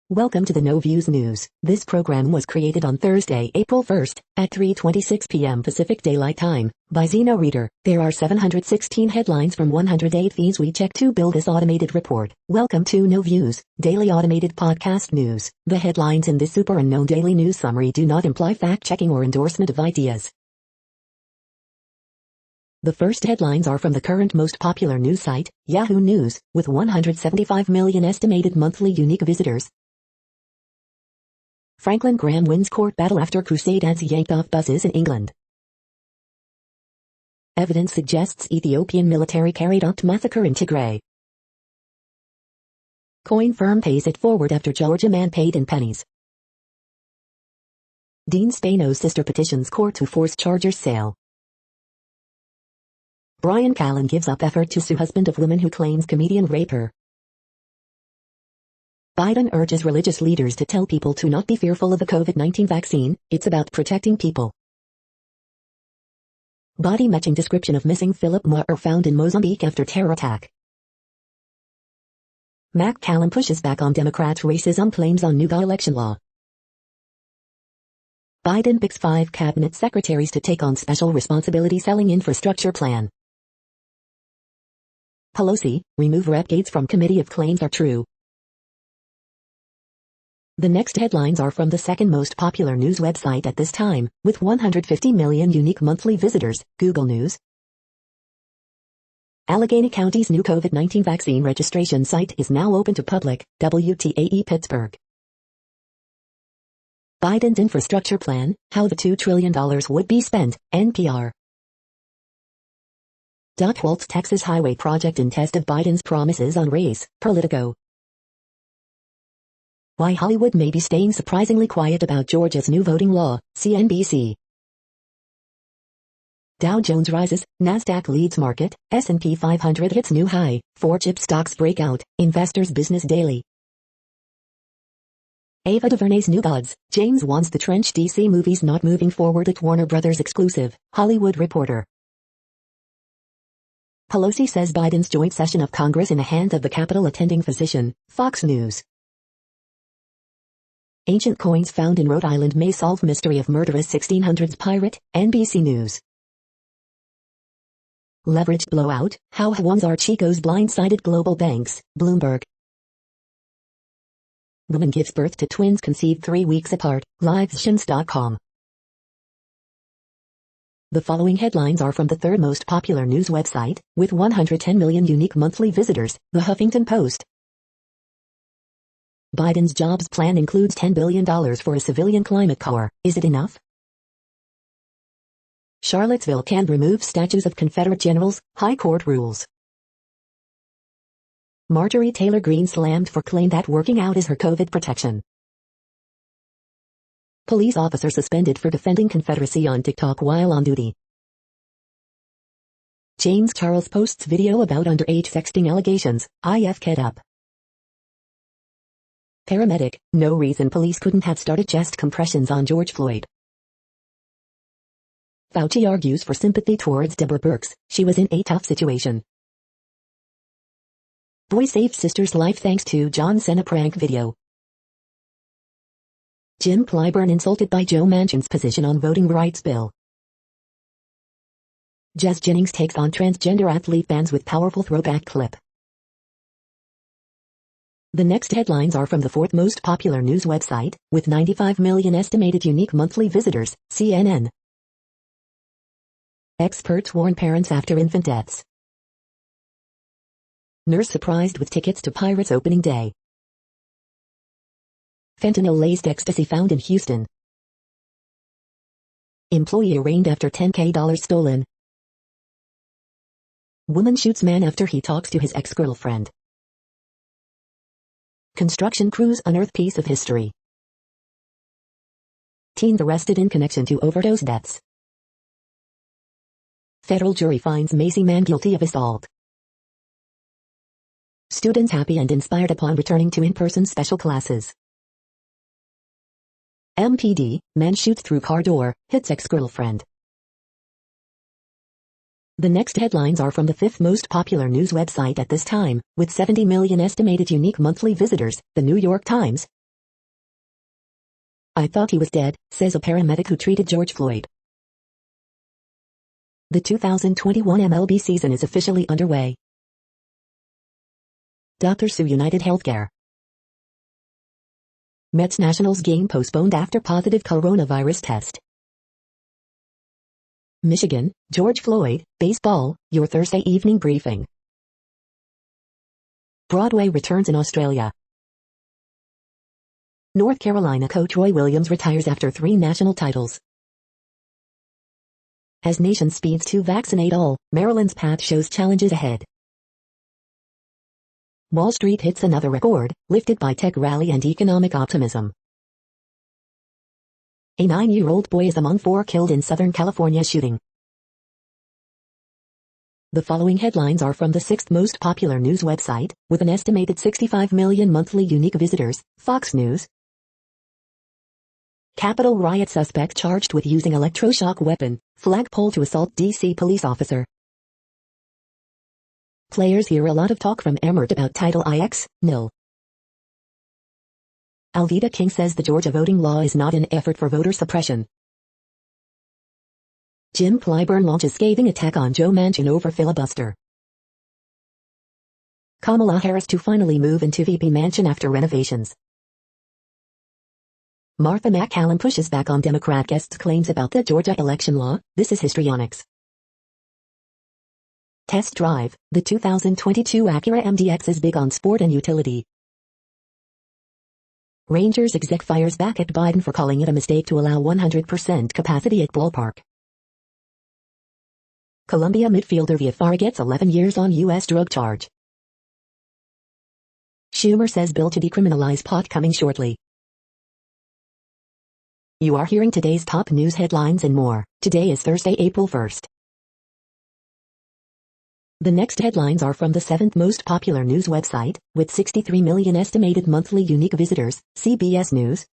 Welcome to the No Views News. This program was created on Thursday, April 1st, at 3:26 p.m. Pacific Daylight Time, by Zeno Reader. There are 716 headlines from 108 feeds we check to build this automated report. Welcome to No Views, daily automated podcast news. The headlines in this super unknown daily news summary do not imply fact-checking or endorsement of ideas. The first headlines are from the current most popular news site, Yahoo News, with 175 million estimated monthly unique visitors. Franklin Graham wins court battle after crusade ads yanked off buses in England. Evidence suggests Ethiopian military carried out massacre in Tigray. Coin firm pays it forward after Georgia man paid in pennies. Dean Spano's sister petitions court to force Chargers sale. Brian Callen gives up effort to sue husband of woman who claims comedian raped her. Biden urges religious leaders to tell people to not be fearful of the COVID-19 vaccine, it's about protecting people. Body matching description of missing Philip Muir found in Mozambique after terror attack. Mac Callen pushes back on Democrats' racism claims on new election law. Biden picks 5 cabinet secretaries to take on special responsibility selling infrastructure plan. Pelosi, remove Rep. Gates from committee if claims are true. The next headlines are from the second most popular news website at this time, with 150 million unique monthly visitors, Google News. Allegheny County's new COVID-19 vaccine registration site is now open to public, WTAE Pittsburgh. Biden's infrastructure plan, how the $2 trillion would be spent, NPR. Walt's Texas highway project in test of Biden's promises on race, Politico. Why Hollywood may be staying surprisingly quiet about Georgia's new voting law, CNBC. Dow Jones rises, Nasdaq leads market, S&P 500 hits new high, 4 chip stocks break out, Investors Business Daily. Ava DuVernay's new gods, James Wan's The Trench DC movies not moving forward at Warner Brothers exclusive, Hollywood Reporter. Pelosi says Biden's joint session of Congress in the hands of the Capitol attending physician, Fox News. Ancient coins found in Rhode Island may solve mystery of murderous 1600s pirate, NBC News. Leveraged blowout, how Juan Archico's blindsided global banks, Bloomberg. Woman gives birth to twins conceived 3 weeks apart, livescience.com. The following headlines are from the third most popular news website, with 110 million unique monthly visitors, The Huffington Post. Biden's jobs plan includes $10 billion for a civilian climate corps. Is it enough? Charlottesville can remove statues of Confederate generals, High Court rules. Marjorie Taylor Greene slammed for claim that working out is her COVID protection. Police officer suspended for defending Confederacy on TikTok while on duty. James Charles posts video about underage sexting allegations, IF ked up. Paramedic, no reason police couldn't have started chest compressions on George Floyd. Fauci argues for sympathy towards Deborah Birx, she was in a tough situation. Boy saved sister's life thanks to John Cena prank video. Jim Clyburn insulted by Joe Manchin's position on voting rights bill. Jess Jennings takes on transgender athlete fans with powerful throwback clip. The next headlines are from the fourth most popular news website, with 95 million estimated unique monthly visitors, CNN. Experts warn parents after infant deaths. Nurse surprised with tickets to Pirates opening day. Fentanyl-laced ecstasy found in Houston. Employee arraigned after $10K stolen. Woman shoots man after he talks to his ex-girlfriend. Construction crews unearth piece of history. Teens arrested in connection to overdose deaths. Federal jury finds Macy man guilty of assault. Students happy and inspired upon returning to in-person special classes. MPD, man shoots through car door, hits ex-girlfriend. The next headlines are from the fifth most popular news website at this time, with 70 million estimated unique monthly visitors, The New York Times. "I thought he was dead," says a paramedic who treated George Floyd. The 2021 MLB season is officially underway. Doctors sue United Healthcare. Mets-Nationals game postponed after positive coronavirus test. Michigan, George Floyd, baseball, your Thursday evening briefing. Broadway returns in Australia. North Carolina coach Roy Williams retires after 3 national titles. As nation speeds to vaccinate all, Maryland's path shows challenges ahead. Wall Street hits another record, lifted by tech rally and economic optimism. A 9-year-old boy is among 4 killed in Southern California shooting. The following headlines are from the 6th most popular news website, with an estimated 65 million monthly unique visitors, Fox News. Capitol riot suspect charged with using electroshock weapon, flagpole to assault D.C. police officer. Players hear a lot of talk from Emmert about Title IX, nil. Alveda King says the Georgia voting law is not an effort for voter suppression. Jim Clyburn launches scathing attack on Joe Manchin over filibuster. Kamala Harris to finally move into VP mansion after renovations. Martha McCallum pushes back on Democrat guests' claims about the Georgia election law. This is Histrionics. Test drive. The 2022 Acura MDX is big on sport and utility. Rangers exec fires back at Biden for calling it a mistake to allow 100% capacity at ballpark. Columbia midfielder Viafara gets 11 years on U.S. drug charge. Schumer says bill to decriminalize pot coming shortly. You are hearing today's top news headlines and more. Today is Thursday, April 1st. The next headlines are from the 7th most popular news website, with 63 million estimated monthly unique visitors, CBS News.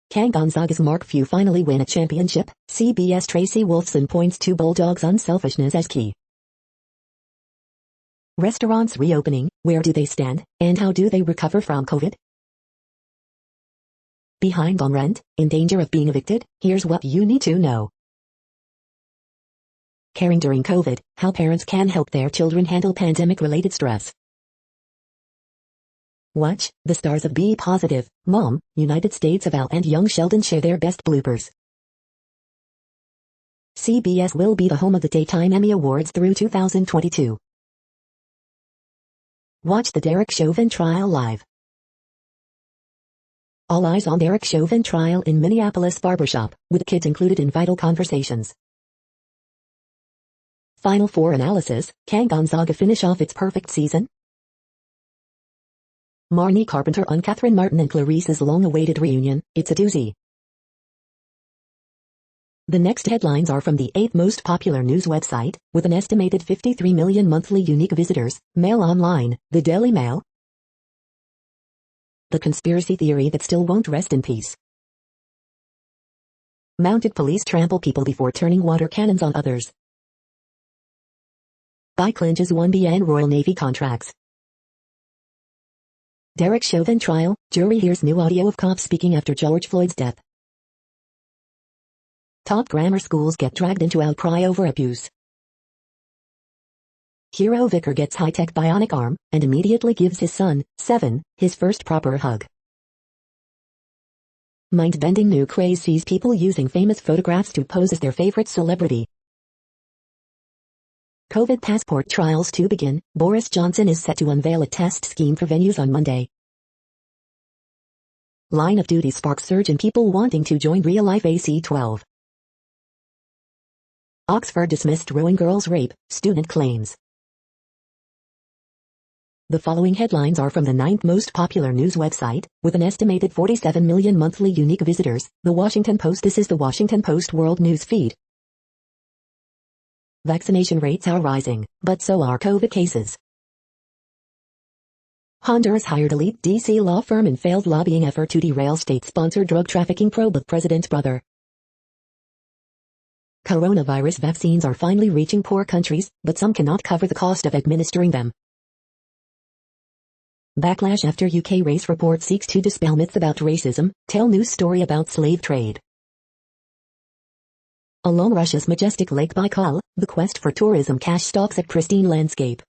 Can Gonzaga's Mark Few finally win a championship? CBS Tracy Wolfson points to Bulldogs' unselfishness as key. Restaurants reopening, where do they stand, and how do they recover from COVID? Behind on rent, in danger of being evicted? Here's what you need to know. Caring during COVID, how parents can help their children handle pandemic-related stress. Watch, the stars of Be Positive, Mom, United States of Al and young Sheldon share their best bloopers. CBS will be the home of the Daytime Emmy Awards through 2022. Watch the Derek Chauvin trial live. All eyes on Derek Chauvin trial in Minneapolis barbershop, with kids included in vital conversations. Final Four analysis, can Gonzaga finish off its perfect season? Marnie Carpenter on Catherine Martin and Clarice's long-awaited reunion, it's a doozy. The next headlines are from the 8th most popular news website, with an estimated 53 million monthly unique visitors, Mail Online, the Daily Mail. The conspiracy theory that still won't rest in peace. Mounted police trample people before turning water cannons on others. By clinches 1 BN Royal Navy contracts. Derek Chauvin trial, jury hears new audio of cops speaking after George Floyd's death. Top grammar schools get dragged into outcry over abuse. Hero vicar gets high-tech bionic arm, and immediately gives his son, 7, his first proper hug. Mind-bending new craze sees people using famous photographs to pose as their favorite celebrity. COVID passport trials to begin. Boris Johnson is set to unveil a test scheme for venues on Monday. Line of duty sparks surge in people wanting to join real-life AC-12. Oxford dismissed rowing girls' rape, student claims. The following headlines are from the 9th most popular news website, with an estimated 47 million monthly unique visitors, The Washington Post. This is The Washington Post World News Feed. Vaccination rates are rising, but so are COVID cases. Honduras hired elite D.C. law firm in failed lobbying effort to derail state-sponsored drug trafficking probe of president's brother. Coronavirus vaccines are finally reaching poor countries, but some cannot cover the cost of administering them. Backlash after UK race report seeks to dispel myths about racism, tell news story about slave trade. Along Russia's majestic Lake Baikal, the quest for tourism cash stalks at pristine landscape.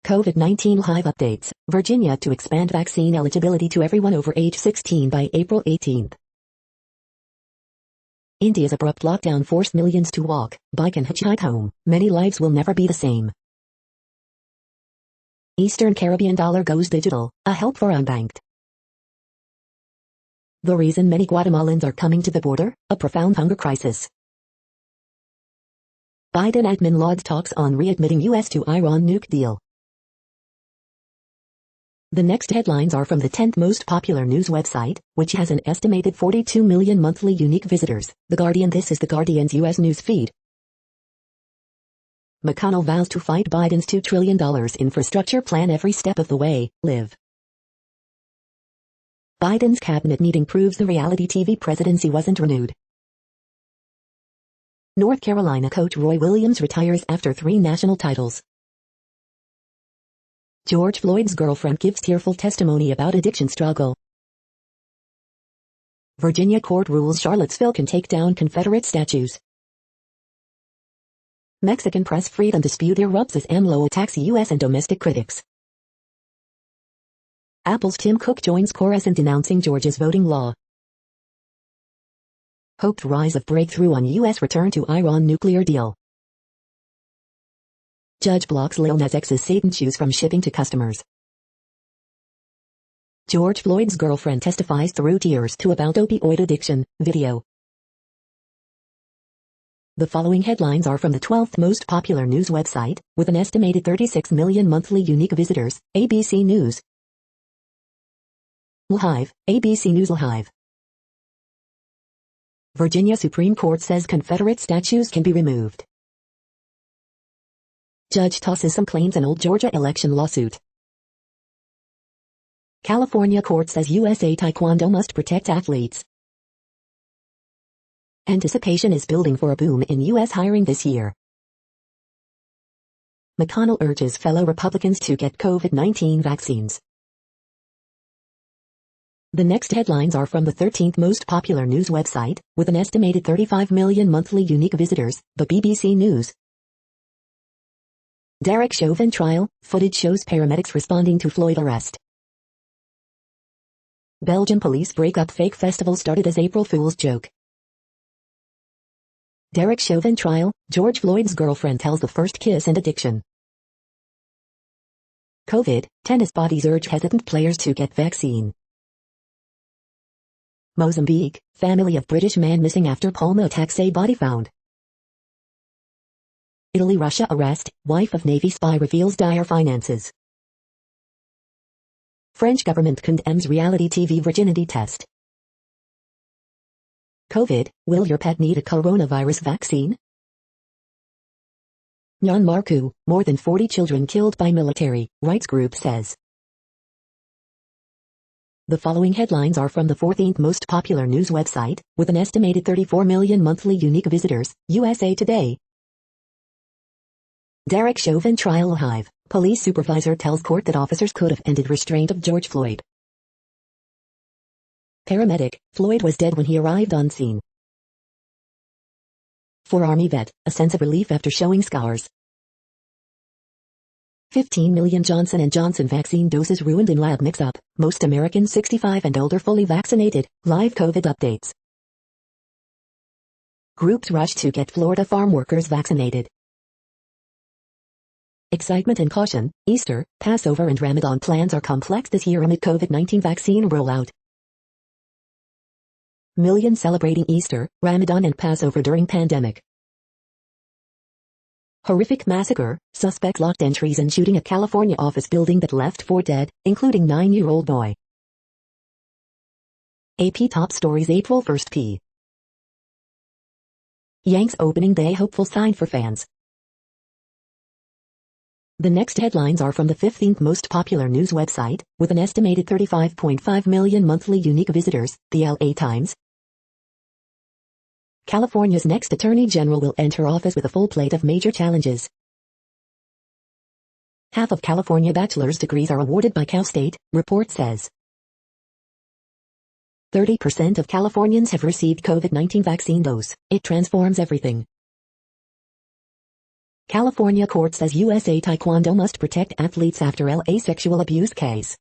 COVID-19 live updates, Virginia to expand vaccine eligibility to everyone over age 16 by April 18. India's abrupt lockdown forced millions to walk, bike and hitchhike home. Many lives will never be the same. Eastern Caribbean dollar goes digital, a help for unbanked. The reason many Guatemalans are coming to the border, a profound hunger crisis. Biden admin lauds talks on readmitting U.S. to Iran nuke deal. The next headlines are from the 10th most popular news website, which has an estimated 42 million monthly unique visitors, The Guardian. This is The Guardian's U.S. news feed. McConnell vows to fight Biden's $2 trillion infrastructure plan every step of the way, live. Biden's cabinet meeting proves the reality TV presidency wasn't renewed. North Carolina coach Roy Williams retires after 3 national titles. George Floyd's girlfriend gives tearful testimony about addiction struggle. Virginia court rules Charlottesville can take down Confederate statues. Mexican press freedom dispute erupts as AMLO attacks U.S. and domestic critics. Apple's Tim Cook joins chorus in denouncing Georgia's voting law. Hoped rise of breakthrough on U.S. return to Iran nuclear deal. Judge blocks Lil Nas X's Satan shoes from shipping to customers. George Floyd's girlfriend testifies through tears to about opioid addiction, video. The following headlines are from the 12th most popular news website, with an estimated 36 million monthly unique visitors, ABC News. Live, ABC News Live. Virginia Supreme Court says Confederate statues can be removed. Judge tosses some claims in old Georgia election lawsuit. California court says USA Taekwondo must protect athletes. Anticipation is building for a boom in U.S. hiring this year. McConnell urges fellow Republicans to get COVID-19 vaccines. The next headlines are from the 13th most popular news website, with an estimated 35 million monthly unique visitors, the BBC News. Derek Chauvin trial, footage shows paramedics responding to Floyd arrest. Belgian police break up fake festival started as April Fool's joke. Derek Chauvin trial, George Floyd's girlfriend tells the first kiss and addiction. COVID, tennis bodies urge hesitant players to get vaccine. Mozambique, family of British man missing after Palma attack say body found. Italy Russia arrest, wife of Navy spy reveals dire finances. French government condemns reality TV virginity test. COVID, will your pet need a coronavirus vaccine? Myanmar coup, more than 40 children killed by military, rights group says. The following headlines are from the 14th most popular news website, with an estimated 34 million monthly unique visitors, USA Today. Derek Chauvin trial live, police supervisor tells court that officers could have ended restraint of George Floyd. Paramedic, Floyd was dead when he arrived on scene. For Army vet, a sense of relief after showing scars. 15 million Johnson & Johnson vaccine doses ruined in lab mix-up, most Americans 65 and older fully vaccinated, live COVID updates. Groups rush to get Florida farm workers vaccinated. Excitement and caution, Easter, Passover and Ramadan plans are complex this year amid COVID-19 vaccine rollout. Millions celebrating Easter, Ramadan and Passover during pandemic. Horrific massacre, suspect locked entries and shooting a California office building that left 4 dead, including 9-year-old boy. AP top stories April 1st p. Yanks opening day hopeful sign for fans. The next headlines are from the 15th most popular news website, with an estimated 35.5 million monthly unique visitors, the LA Times. California's next Attorney General will enter office with a full plate of major challenges. Half of California bachelor's degrees are awarded by Cal State, report says. 30% of Californians have received COVID-19 vaccine dose. It transforms everything. California court says USA Taekwondo must protect athletes after LA sexual abuse case.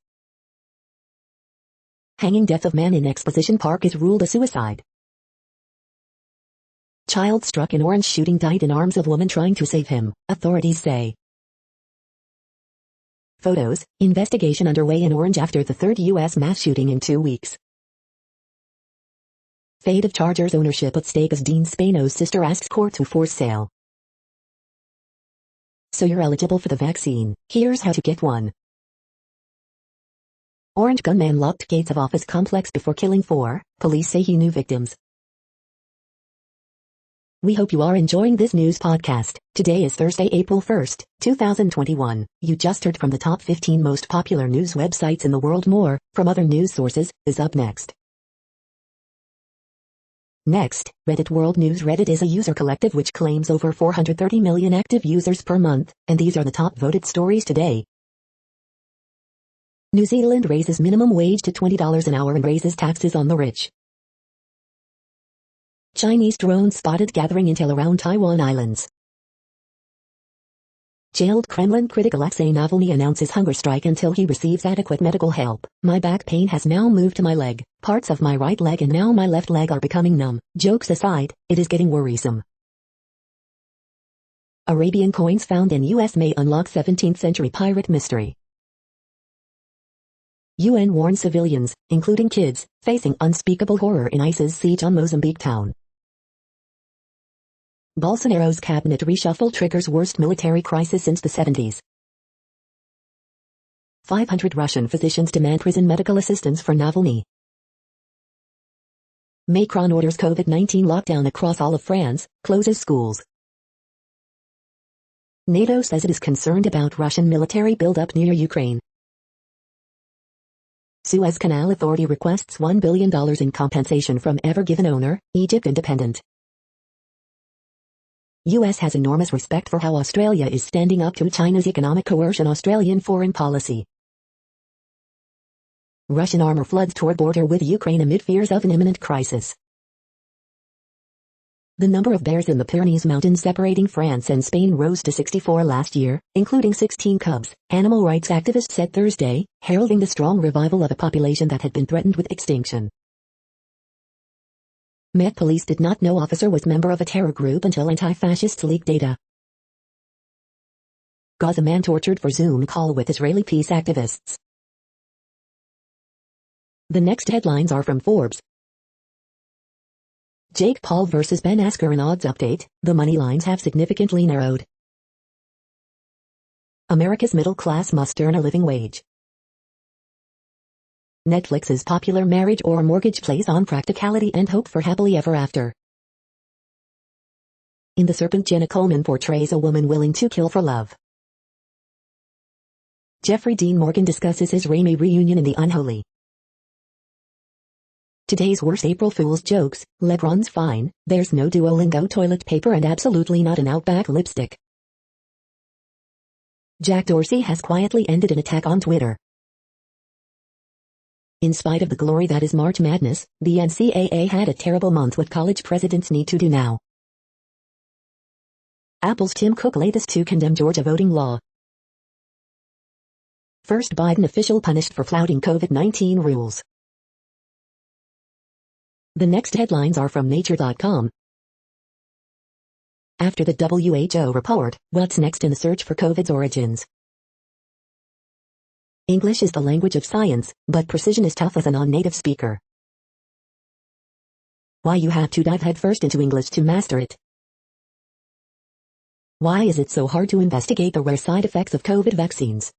Hanging death of man in Exposition Park is ruled a suicide. Child struck in Orange shooting died in arms of woman trying to save him, authorities say. Photos, investigation underway in Orange after the third U.S. mass shooting in 2 weeks. Fate of Chargers ownership at stake as Dean Spano's sister asks court to force sale. So you're eligible for the vaccine, here's how to get one. Orange gunman locked gates of office complex before killing 4, police say he knew victims. We hope you are enjoying this news podcast. Today is Thursday, April 1st, 2021. You just heard from the top 15 most popular news websites in the world. More, from other news sources, is up next. Next, Reddit World News. Reddit is a user collective which claims over 430 million active users per month, and these are the top voted stories today. New Zealand raises minimum wage to $20 an hour and raises taxes on the rich. Chinese drones spotted gathering intel around Taiwan Islands. Jailed Kremlin critic Alexei Navalny announces hunger strike until he receives adequate medical help. My back pain has now moved to my leg, parts of my right leg and now my left leg are becoming numb. Jokes aside, it is getting worrisome. Arabian coins found in U.S. may unlock 17th century pirate mystery. UN warns civilians, including kids, facing unspeakable horror in ISIS siege on Mozambique town. Bolsonaro's cabinet reshuffle triggers worst military crisis since the 70s. 500 Russian physicians demand prison medical assistance for Navalny. Macron orders COVID-19 lockdown across all of France, closes schools. NATO says it is concerned about Russian military buildup near Ukraine. Suez Canal Authority requests $1 billion in compensation from Ever Given owner, Egypt Independent. U.S. has enormous respect for how Australia is standing up to China's economic coercion. Australian foreign policy. Russian armor floods toward border with Ukraine amid fears of an imminent crisis. The number of bears in the Pyrenees Mountains separating France and Spain rose to 64 last year, including 16 cubs, animal rights activists said Thursday, heralding the strong revival of a population that had been threatened with extinction. Met Police did not know officer was member of a terror group until anti-fascists leaked data. Gaza man tortured for Zoom call with Israeli peace activists. The next headlines are from Forbes. Jake Paul vs. Ben Askren odds update, the money lines have significantly narrowed. America's middle class must earn a living wage. Netflix's popular Marriage or Mortgage plays on practicality and hope for happily ever after. In The Serpent, Jenna Coleman portrays a woman willing to kill for love. Jeffrey Dean Morgan discusses his Raimi reunion in The Unholy. Today's worst April Fool's jokes: LeBron's fine, there's no Duolingo toilet paper and absolutely not an Outback lipstick. Jack Dorsey has quietly ended an attack on Twitter. In spite of the glory that is March Madness, the NCAA had a terrible month. What college presidents need to do now. Apple's Tim Cook latest to condemn Georgia voting law. First Biden official punished for flouting COVID-19 rules. The next headlines are from Nature.com. After the WHO report, what's next in the search for COVID's origins? English is the language of science, but precision is tough as a non-native speaker. Why you have to dive headfirst into English to master it. Why is it so hard to investigate the rare side effects of COVID vaccines?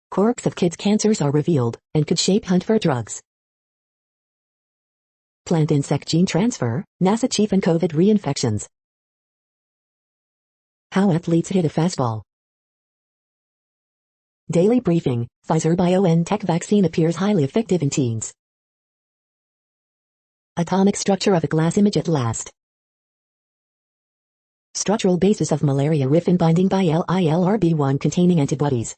Quirks of kids' cancers are revealed, and could shape hunt for drugs. Plant-insect gene transfer, NASA chief and COVID reinfections. How athletes hit a fastball. Daily briefing, Pfizer BioNTech vaccine appears highly effective in teens. Atomic structure of a glass image at last. Structural basis of malaria riffin binding by LILRB1 containing antibodies.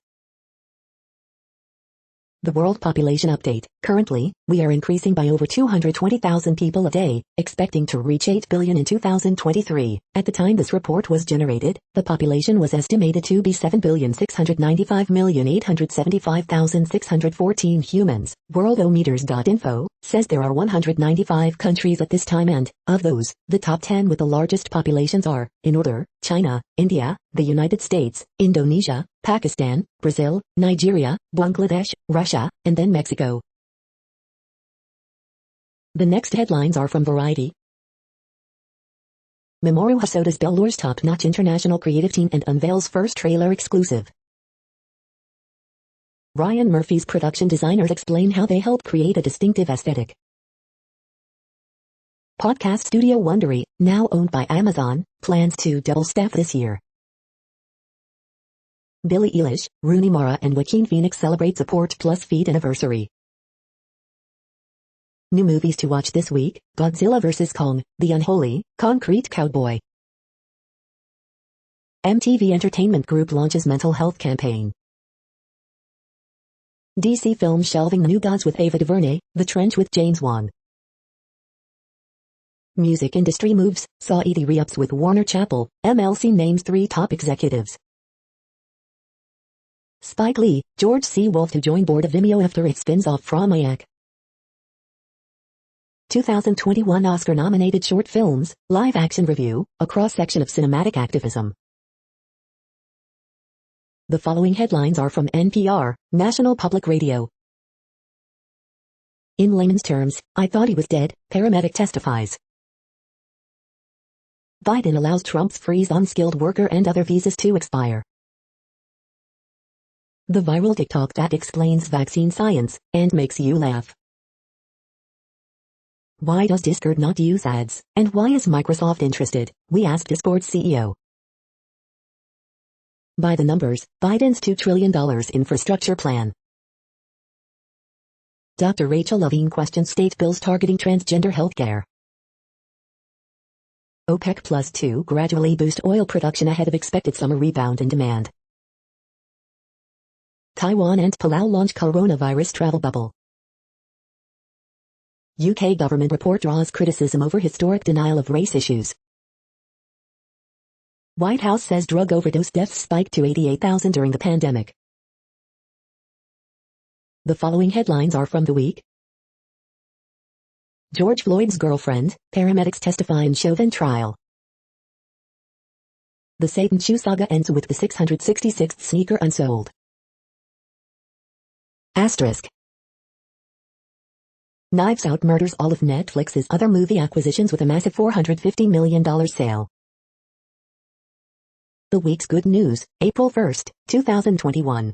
The World Population Update. Currently, we are increasing by over 220,000 people a day, expecting to reach 8 billion in 2023. At the time this report was generated, the population was estimated to be 7,695,875,614 humans. Worldometers.info says there are 195 countries at this time and, of those, the top 10 with the largest populations are, in order, China, India, the United States, Indonesia, Pakistan, Brazil, Nigeria, Bangladesh, Russia, and then Mexico. The next headlines are from Variety. Mamoru Hosoda's Bellures top-notch international creative team and unveils first trailer exclusive. Ryan Murphy's production designers explain how they help create a distinctive aesthetic. Podcast studio Wondery, now owned by Amazon, plans to double staff this year. Billie Eilish, Rooney Mara and Joaquin Phoenix celebrate Support Plus feed anniversary. New movies to watch this week: Godzilla vs. Kong, The Unholy, Concrete Cowboy. MTV Entertainment Group launches mental health campaign. DC Films shelving New Gods with Ava DuVernay, The Trench with James Wan. Music industry moves, Saudi re-ups with Warner Chappell, MLC names 3 top executives. Spike Lee, George C. Wolfe to join board of Vimeo after it spins off from IAC. 2021 Oscar-nominated short films, live-action review, a cross-section of cinematic activism. The following headlines are from NPR, National Public Radio. In layman's terms, I thought he was dead, paramedic testifies. Biden allows Trump's freeze on skilled worker and other visas to expire. The viral TikTok that explains vaccine science and makes you laugh. Why does Discord not use ads, and why is Microsoft interested? We asked Discord's CEO. By the numbers, Biden's $2 trillion infrastructure plan. Dr. Rachel Levine questions state bills targeting transgender healthcare. OPEC Plus 2 gradually boost oil production ahead of expected summer rebound in demand. Taiwan and Palau launch coronavirus travel bubble. UK government report draws criticism over historic denial of race issues. White House says drug overdose deaths spiked to 88,000 during the pandemic. The following headlines are from The Week. George Floyd's girlfriend, paramedics testify in Chauvin trial. The Satan shoe saga ends with the 666th sneaker unsold. Asterisk. Knives Out murders all of Netflix's other movie acquisitions with a massive $450 million sale. The week's good news, April 1st, 2021.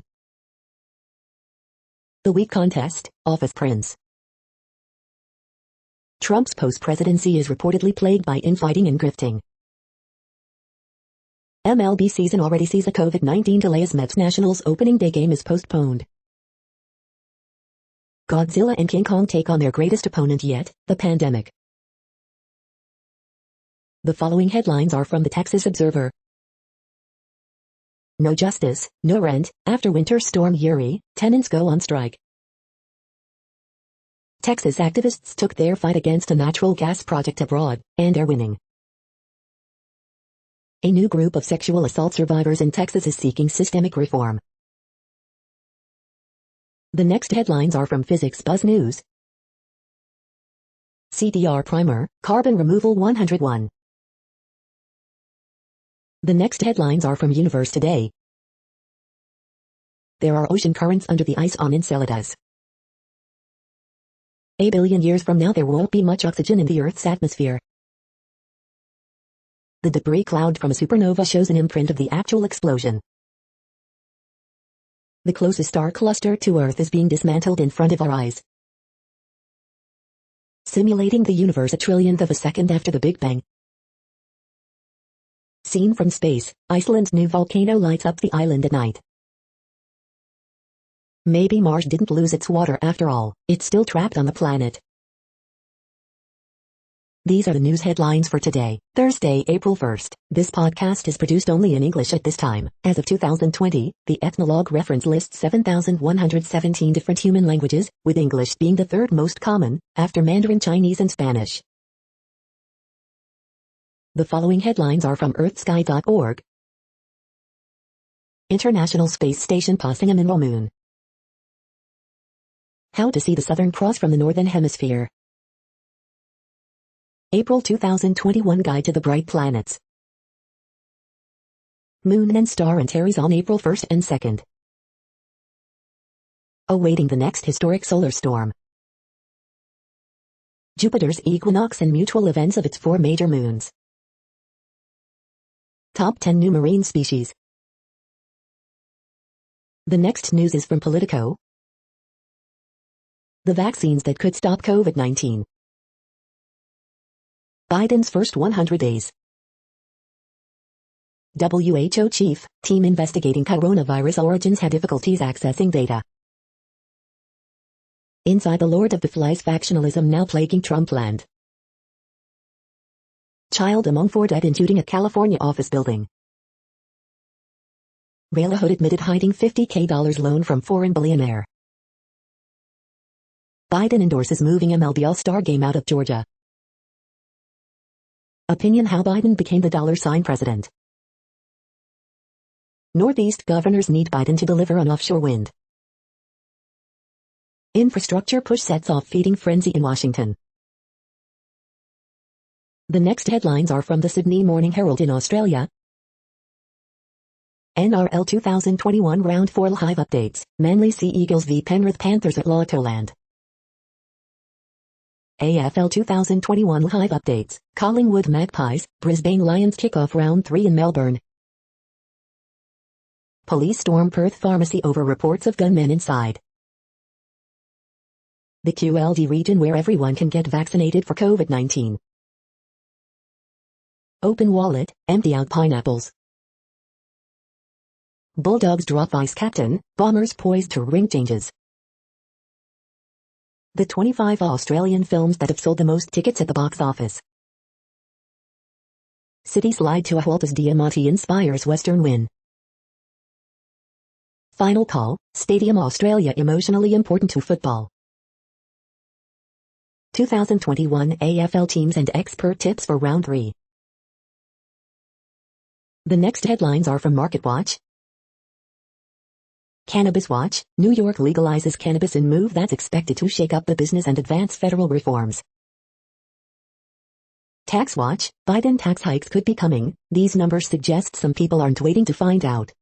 The week contest, Office Prince. Trump's post-presidency is reportedly plagued by infighting and grifting. MLB season already sees a COVID-19 delay as Mets Nationals opening day game is postponed. Godzilla and King Kong take on their greatest opponent yet, the pandemic. The following headlines are from the Texas Observer. No justice, no rent, after Winter Storm Uri, tenants go on strike. Texas activists took their fight against a natural gas project abroad, and are winning. A new group of sexual assault survivors in Texas is seeking systemic reform. The next headlines are from Physics Buzz News. CDR Primer, Carbon Removal 101. The next headlines are from Universe Today. There are ocean currents under the ice on Enceladus. A billion years from now there won't be much oxygen in the Earth's atmosphere. The debris cloud from a supernova shows an imprint of the actual explosion. The closest star cluster to Earth is being dismantled in front of our eyes. Simulating the universe a trillionth of a second after the Big Bang. Seen from space, Iceland's new volcano lights up the island at night. Maybe Mars didn't lose its water after all, it's still trapped on the planet. These are the news headlines for today, Thursday, April 1st. This podcast is produced only in English at this time. As of 2020, the Ethnologue reference lists 7,117 different human languages, with English being the third most common, after Mandarin Chinese and Spanish. The following headlines are from earthsky.org. International Space Station passing a mineral moon. How to see the Southern Cross from the Northern Hemisphere. April 2021 Guide to the Bright Planets. Moon and Star Antares on April 1st and 2nd. Awaiting the next historic solar storm. Jupiter's equinox and mutual events of its 4 major moons. Top 10 new marine species. The next news is from Politico. The vaccines that could stop COVID-19. Biden's first 100 days. WHO chief, team investigating coronavirus origins had difficulties accessing data. Inside the Lord of the Flies factionalism now plaguing Trumpland. Child among 4 dead in shooting at California office building. Railroad admitted hiding $50K loan from foreign billionaire. Biden endorses moving MLB All-Star Game out of Georgia. Opinion how Biden became the $ president. Northeast governors need Biden to deliver on offshore wind. Infrastructure push sets off feeding frenzy in Washington. The next headlines are from the Sydney Morning Herald in Australia. NRL 2021 Round 4 live updates. Manly Sea Eagles v Penrith Panthers at Lottoland. AFL 2021 live updates. Collingwood Magpies, Brisbane Lions kickoff round 3 in Melbourne. Police storm Perth pharmacy over reports of gunmen inside. The QLD region where everyone can get vaccinated for COVID-19. Open wallet, empty out pineapples. Bulldogs drop vice captain, Bombers poised to ring changes. The 25 Australian films that have sold the most tickets at the box office. City slide to a halt as Diamante inspires Western win. Final call, Stadium Australia emotionally important to football. 2021 AFL teams and expert tips for round 3. The next headlines are from MarketWatch. Cannabis Watch, New York legalizes cannabis in move that's expected to shake up the business and advance federal reforms. Tax Watch, Biden tax hikes could be coming, these numbers suggest some people aren't waiting to find out.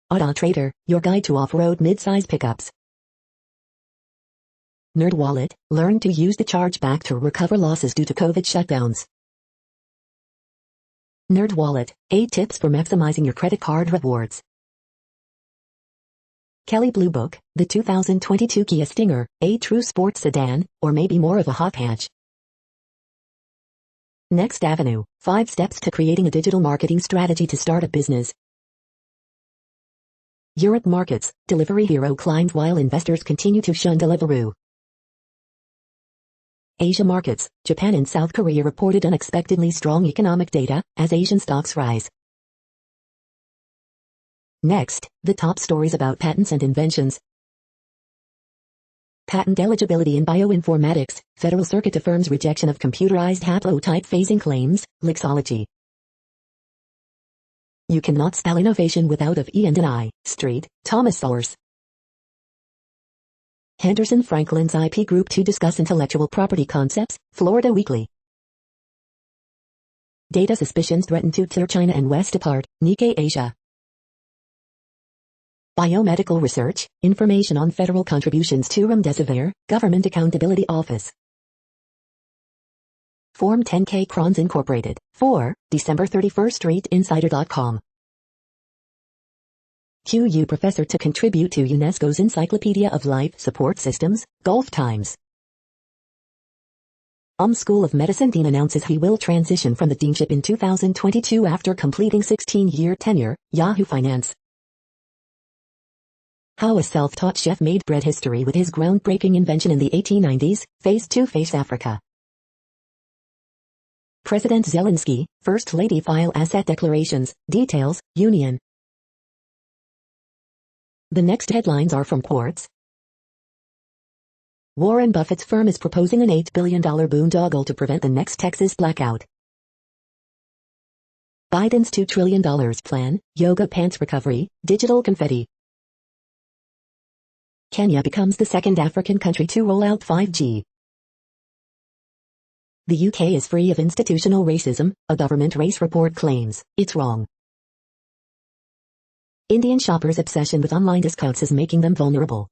Auto Trader, your guide to off-road mid-size pickups. NerdWallet, learn to use the chargeback to recover losses due to COVID shutdowns. NerdWallet, 8 tips for maximizing your credit card rewards. Kelley Blue Book, the 2022 Kia Stinger, a true sports sedan, or maybe more of a hot hatch. Next Avenue, 5 steps to creating a digital marketing strategy to start a business. Europe markets, Delivery Hero climbs while investors continue to shun Deliveroo. Asia markets, Japan and South Korea reported unexpectedly strong economic data, as Asian stocks rise. Next, the top stories about patents and inventions. Patent eligibility in bioinformatics, Federal Circuit affirms rejection of computerized haplotype phasing claims, Lixology. You cannot spell innovation without of E and an I, Street, Thomas Source. Henderson Franklin's IP Group to discuss intellectual property concepts, Florida Weekly. Data suspicions threaten to tear China and West apart, Nikkei Asia. Biomedical research, information on federal contributions to Remdesivir, Government Accountability Office. Form 10K Crons Incorporated, 4, December 31st StreetInsider.com. QU professor to contribute to UNESCO's Encyclopedia of Life Support Systems, Gulf Times. School of Medicine Dean announces he will transition from the deanship in 2022 after completing 16-year tenure, Yahoo Finance. How a self-taught chef made bread history with his groundbreaking invention in the 1890s, Phase 2 Face Africa. President Zelensky, First Lady file asset declarations, details, Union. The next headlines are from Quartz. Warren Buffett's firm is proposing an $8 billion boondoggle to prevent the next Texas blackout. Biden's $2 trillion plan, yoga pants recovery, digital confetti. Kenya becomes the second African country to roll out 5G. The UK is free of institutional racism, a government race report claims. It's wrong. Indian shoppers' obsession with online discounts is making them vulnerable.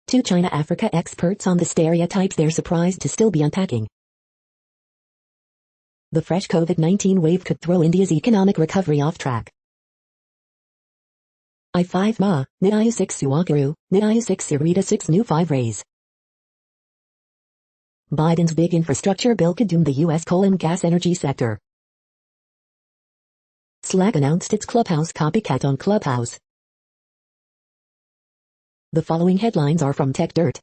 Two China-Africa experts on the stereotypes they're surprised to still be unpacking. The fresh COVID-19 wave could throw India's economic recovery off track. I5 Ma, Niayu 6 Suwakaru, Niayu 6 Sirita 6 New 5 Rays. Biden's big infrastructure bill could doom the U.S. coal and gas energy sector. Slack announced its Clubhouse copycat on Clubhouse. The following headlines are from Tech Dirt.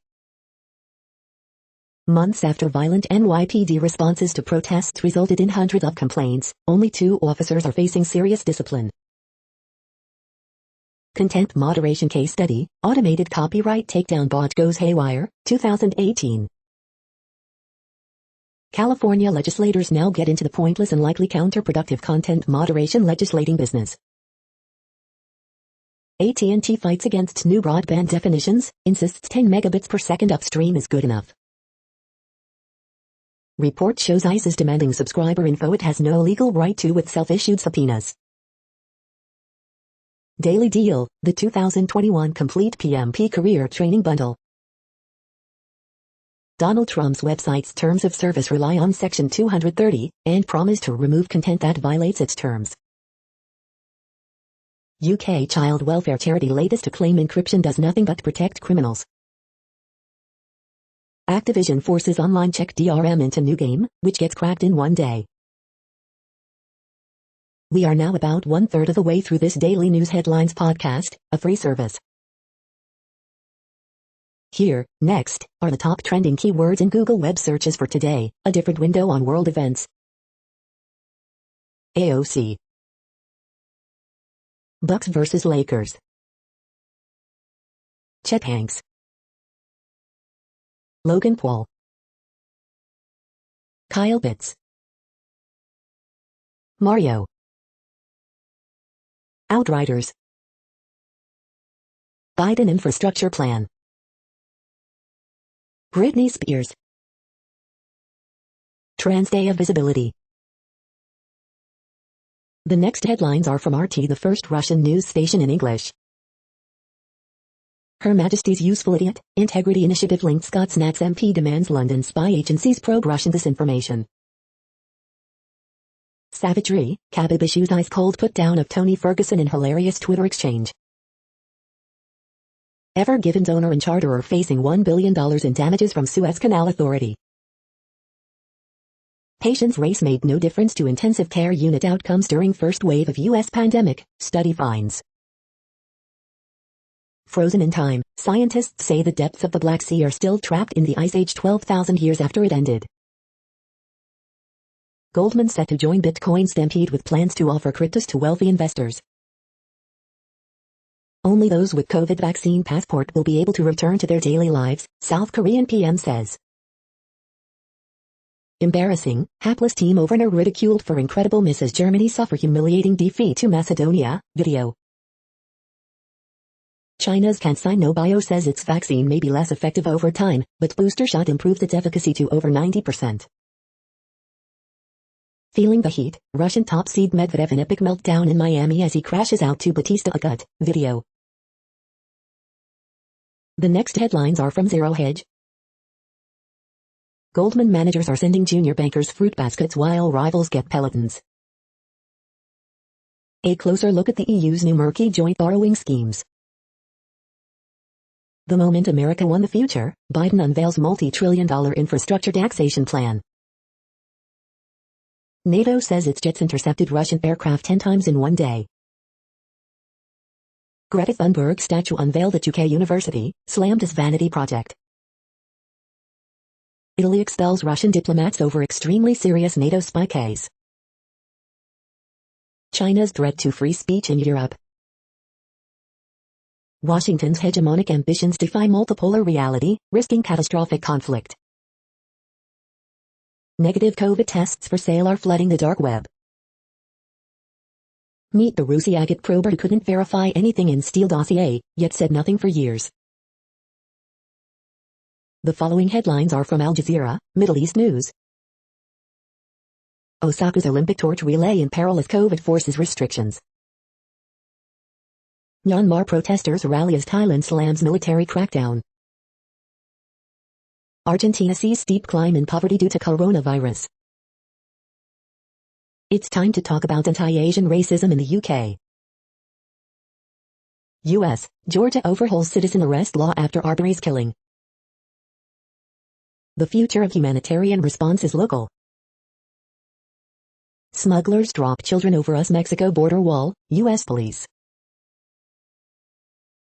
Months after violent NYPD responses to protests resulted in hundreds of complaints, only 2 officers are facing serious discipline. Content moderation case study, automated copyright takedown bot goes haywire, 2018. California legislators now get into the pointless and likely counterproductive content moderation legislating business. AT&T fights against new broadband definitions, insists 10 megabits per second upstream is good enough. Report shows ICE is demanding subscriber info it has no legal right to with self-issued subpoenas. Daily Deal, the 2021 Complete PMP Career Training Bundle. Donald Trump's website's terms of service rely on Section 230, and promise to remove content that violates its terms. UK child welfare charity latest to claim encryption does nothing but protect criminals. Activision forces online check DRM into new game, which gets cracked in one day. We are now about 1/3 of the way through this daily news headlines podcast, a free service. Here, next, are the top trending keywords in Google web searches for today, a different window on world events. AOC. Bucks vs. Lakers. Chet Hanks. Logan Paul. Kyle Pitts. Mario. Outriders. Biden infrastructure plan. Britney Spears. Trans Day of Visibility. The next headlines are from RT, the first Russian news station in English. Her Majesty's Useful Idiot, Integrity Initiative linked Scots Nats MP demands London spy agencies probe Russian disinformation. Savagery, Khabib issues ice cold put down of Tony Ferguson in hilarious Twitter exchange. Ever Given's owner and charterer facing $1 billion in damages from Suez Canal Authority. Patients' race made no difference to intensive care unit outcomes during first wave of U.S. pandemic, study finds. Frozen in time, scientists say the depths of the Black Sea are still trapped in the Ice Age 12,000 years after it ended. Goldman set to join Bitcoin stampede with plans to offer cryptos to wealthy investors. Only those with COVID vaccine passport will be able to return to their daily lives, South Korean PM says. Embarrassing, hapless team overner ridiculed for incredible miss as Germany suffer humiliating defeat to Macedonia, video. China's CanSino Bio says its vaccine may be less effective over time, but booster shot improved its efficacy to over 90%. Feeling the heat, Russian top seed Medvedev in epic meltdown in Miami as he crashes out to Batista Agut, video. The next headlines are from Zero Hedge. Goldman managers are sending junior bankers fruit baskets while rivals get pelotons. A closer look at the EU's new murky joint borrowing schemes. The moment America won the future, Biden unveils multi-trillion-dollar infrastructure taxation plan. NATO says its jets intercepted Russian aircraft 10 times in one day. Greta Thunberg statue unveiled at UK University, slammed as vanity project. Italy expels Russian diplomats over extremely serious NATO spy case. China's threat to free speech in Europe. Washington's hegemonic ambitions defy multipolar reality, risking catastrophic conflict. Negative COVID tests for sale are flooding the dark web. Meet the Rusi agate prober who couldn't verify anything in Steele dossier, yet said nothing for years. The following headlines are from Al Jazeera, Middle East News. Osaka's Olympic torch relay in peril as COVID forces restrictions. Myanmar protesters rally as Thailand slams military crackdown. Argentina sees steep climb in poverty due to coronavirus. It's time to talk about anti-Asian racism in the UK. U.S. Georgia overhauls citizen arrest law after Arbery's killing. The future of humanitarian response is local. Smugglers drop children over US-Mexico border wall, U.S. police.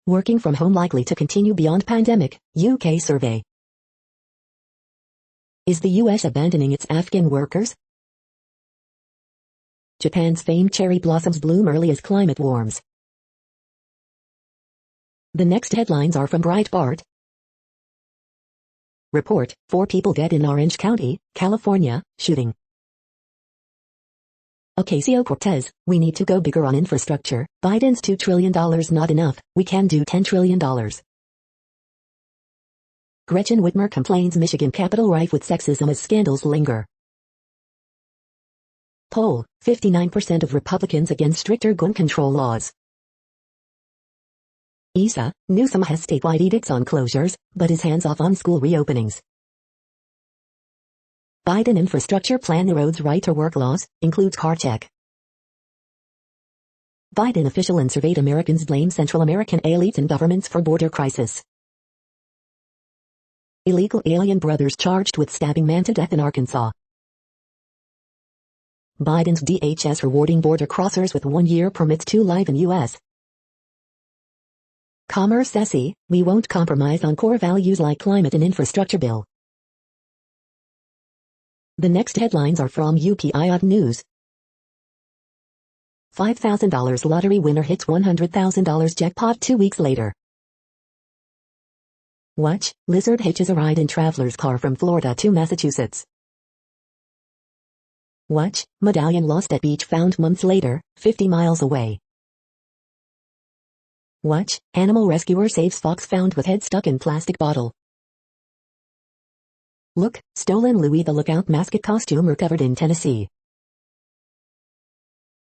Working from home likely to continue beyond pandemic, UK survey. Is the U.S. abandoning its Afghan workers? Japan's famed cherry blossoms bloom early as climate warms. The next headlines are from Breitbart. Report, 4 people dead in Orange County, California, shooting. Ocasio-Cortez, we need to go bigger on infrastructure. Biden's $2 trillion not enough, we can do $10 trillion. Gretchen Whitmer complains Michigan Capitol rife with sexism as scandals linger. Poll, 59% of Republicans against stricter gun control laws. ESA, Newsom has statewide edicts on closures, but is hands-off on school reopenings. Biden infrastructure plan erodes right-to-work laws, includes car check. Biden official and surveyed Americans blame Central American elites and governments for border crisis. Illegal alien brothers charged with stabbing man to death in Arkansas. Biden's DHS rewarding border crossers with 1-year permits to live in U.S. Commerce SE, we won't compromise on core values like climate and infrastructure bill. The next headlines are from UPI News. $5,000 lottery winner hits $100,000 jackpot 2 weeks later. Watch, lizard hitches a ride in traveler's car from Florida to Massachusetts. Watch, medallion lost at beach found months later, 50 miles away. Watch, animal rescuer saves fox found with head stuck in plastic bottle. Look, stolen Louis the Lookout mascot costume recovered in Tennessee.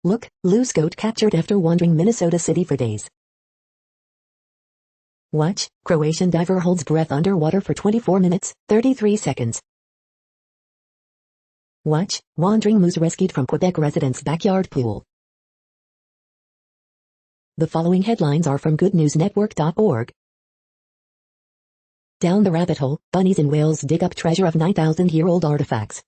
Look, loose goat captured after wandering Minnesota City for days. Watch, Croatian diver holds breath underwater for 24 minutes, 33 seconds. Watch, wandering moose rescued from Quebec resident's backyard pool. The following headlines are from goodnewsnetwork.org. Down the rabbit hole, bunnies in Wales dig up treasure of 9,000-year-old artifacts.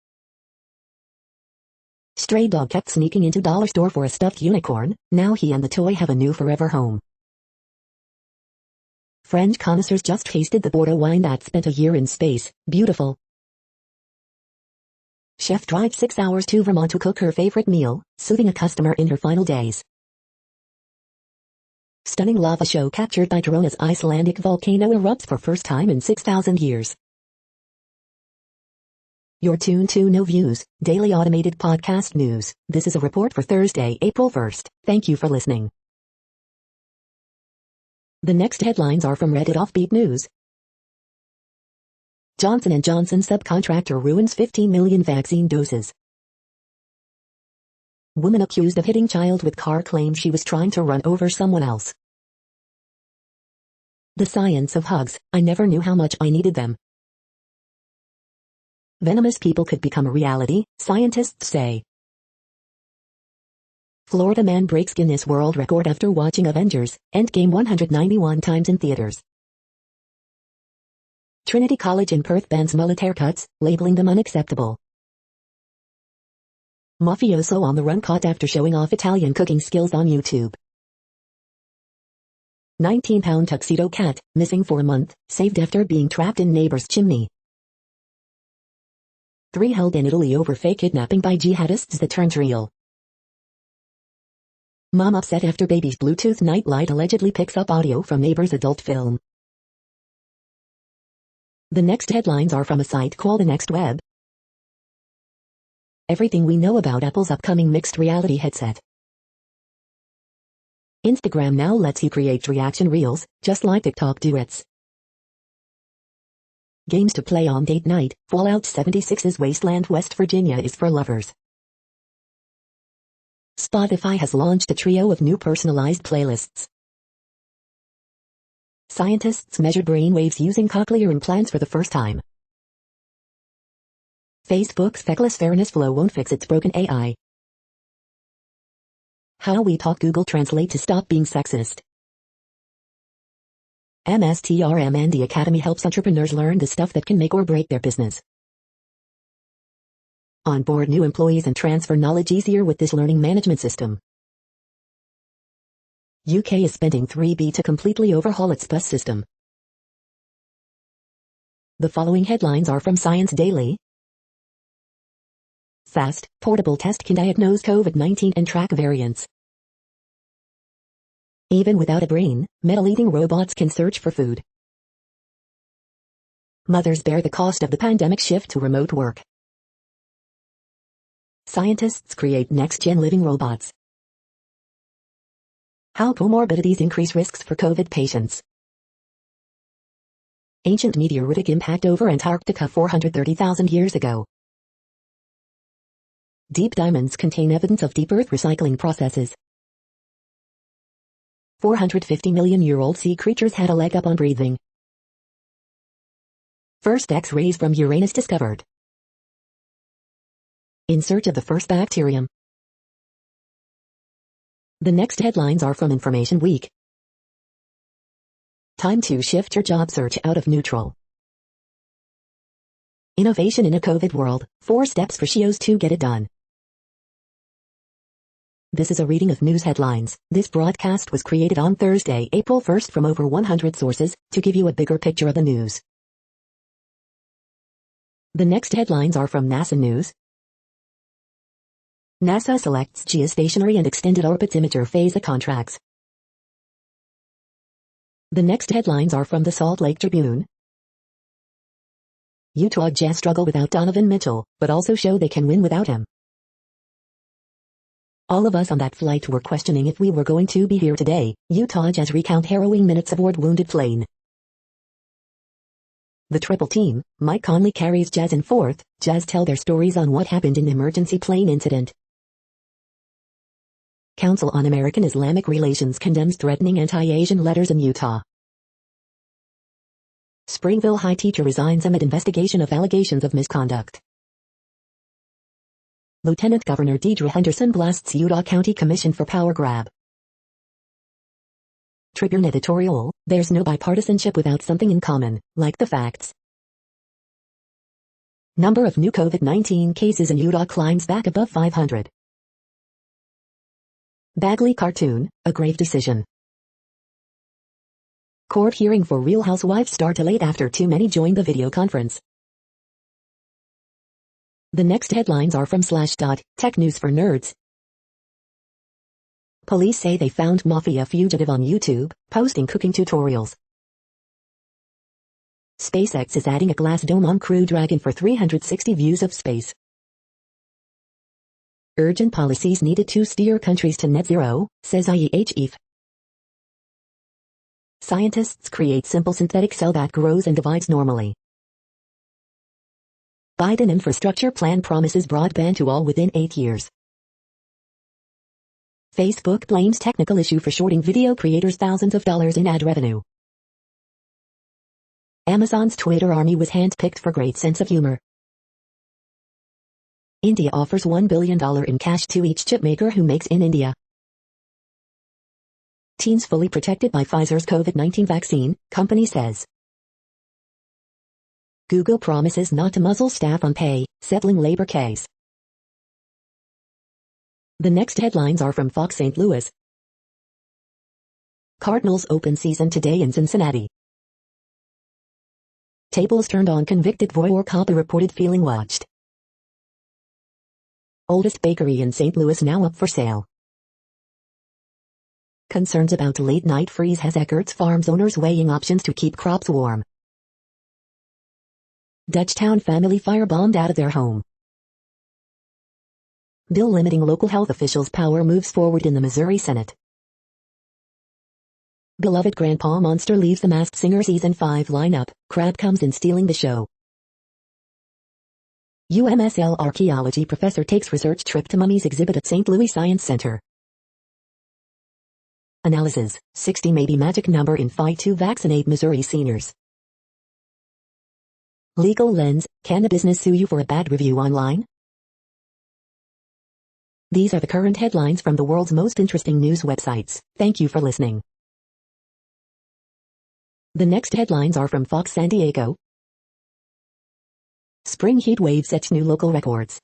Stray dog kept sneaking into dollar store for a stuffed unicorn, now he and the toy have a new forever home. French connoisseurs just tasted the Bordeaux wine that spent a year in space, beautiful. Chef drives 6 hours to Vermont to cook her favorite meal, soothing a customer in her final days. Stunning lava show captured by drone as Icelandic volcano erupts for first time in 6,000 years. You're tuned to No Views, daily automated podcast news. This is a report for Thursday, April 1st. Thank you for listening. The next headlines are from Reddit Offbeat News. Johnson & Johnson subcontractor ruins 15 million vaccine doses. Woman accused of hitting child with car claims she was trying to run over someone else. The science of hugs, I never knew how much I needed them. Venomous people could become a reality, scientists say. Florida man breaks Guinness World Record after watching Avengers Endgame 191 times in theaters. Trinity College in Perth bans mullet haircuts, labeling them unacceptable. Mafioso on the run caught after showing off Italian cooking skills on YouTube. 19-pound tuxedo cat, missing for a month, saved after being trapped in neighbor's chimney. 3 held in Italy over fake kidnapping by jihadists that turns real. Mom upset after baby's Bluetooth nightlight allegedly picks up audio from neighbor's adult film. The next headlines are from a site called The Next Web. Everything we know about Apple's upcoming mixed reality headset. Instagram now lets you create reaction reels, just like TikTok duets. Games to play on date night. Fallout 76's Wasteland, West Virginia is for lovers. Spotify has launched a trio of new personalized playlists. Scientists measured brainwaves using cochlear implants for the first time. Facebook's feckless fairness flow won't fix its broken AI. How we talk Google Translate to stop being sexist. MSTRM and the Academy helps entrepreneurs learn the stuff that can make or break their business. Onboard new employees and transfer knowledge easier with this learning management system. UK is spending £3 to completely overhaul its bus system. The following headlines are from Science Daily. Fast, portable test can diagnose COVID-19 and track variants. Even without a brain, metal-eating robots can search for food. Mothers bear the cost of the pandemic shift to remote work. Scientists create next-gen living robots. How comorbidities increase risks for COVID patients. Ancient meteoritic impact over Antarctica 430,000 years ago. Deep diamonds contain evidence of deep earth recycling processes. 450-million-year-old sea creatures had a leg up on breathing. First X-rays from Uranus discovered. In search of the first bacterium. The next headlines are from Information Week. Time to shift your job search out of neutral. Innovation in a COVID world, 4 steps for SEOs to get it done. This is a reading of news headlines. This broadcast was created on Thursday, April 1st from over 100 sources, to give you a bigger picture of the news. The next headlines are from NASA News. NASA selects geostationary and extended orbits imager phase contracts. The next headlines are from the Salt Lake Tribune. Utah Jazz struggle without Donovan Mitchell, but also show they can win without him. All of us on that flight were questioning if we were going to be here today. Utah Jazz recount harrowing minutes aboard wounded plane. The triple team. Mike Conley carries Jazz in fourth. Jazz tell their stories on what happened in the emergency plane incident. Council on American Islamic Relations condemns threatening anti-Asian letters in Utah. Springville High teacher resigns amid investigation of allegations of misconduct. Lieutenant Governor Deidre Henderson blasts Utah County Commission for power grab. Tribune editorial, there's no bipartisanship without something in common, like the facts. Number of new COVID-19 cases in Utah climbs back above 500. Bagley cartoon, a grave decision. Court hearing for Real Housewives star delayed after too many joined the video conference. The next headlines are from Slashdot, tech news for nerds. Police say they found mafia fugitive on YouTube, posting cooking tutorials. SpaceX is adding a glass dome on Crew Dragon for 360 views of space. Urgent policies needed to steer countries to net zero, says IEHF. Scientists create simple synthetic cell that grows and divides normally. Biden infrastructure plan promises broadband to all within 8 years. Facebook blames technical issue for shorting video creators thousands of dollars in ad revenue. Amazon's Twitter army was handpicked for great sense of humor. India offers $1 billion in cash to each chipmaker who makes in India. Teens fully protected by Pfizer's COVID-19 vaccine, company says. Google promises not to muzzle staff on pay, settling labor case. The next headlines are from Fox St. Louis. Cardinals open season today in Cincinnati. Tables turned on convicted voyeur cop reported feeling watched. Oldest bakery in St. Louis now up for sale. Concerns about late-night freeze has Eckert's Farms owners weighing options to keep crops warm. Dutchtown family firebombed out of their home. Bill limiting local health officials' power moves forward in the Missouri Senate. Beloved Grandpa Monster leaves The Masked Singer Season 5 lineup, Crab comes in stealing the show. UMSL archaeology professor takes research trip to mummies exhibit at St. Louis Science Center. Analysis, 60 may be magic number in fight to vaccinate Missouri seniors. Legal lens, can a business sue you for a bad review online? These are the current headlines from the world's most interesting news websites. Thank you for listening. The next headlines are from Fox San Diego. Spring heat wave sets new local records.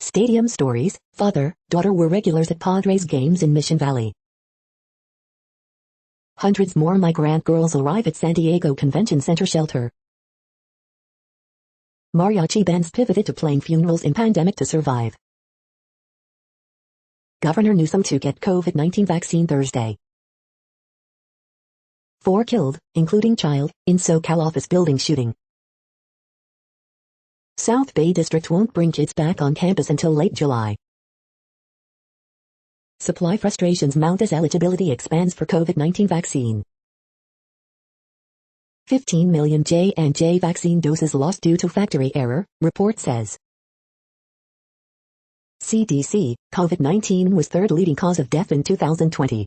Stadium stories, father, daughter were regulars at Padres games in Mission Valley. Hundreds more migrant girls arrive at San Diego Convention Center shelter. Mariachi bands pivoted to playing funerals in pandemic to survive. Governor Newsom to get COVID-19 vaccine Thursday. 4 killed, including child, in SoCal office building shooting. South Bay District won't bring kids back on campus until late July. Supply frustrations mount as eligibility expands for COVID-19 vaccine. 15 million J&J vaccine doses lost due to factory error, report says. CDC, COVID-19 was third leading cause of death in 2020.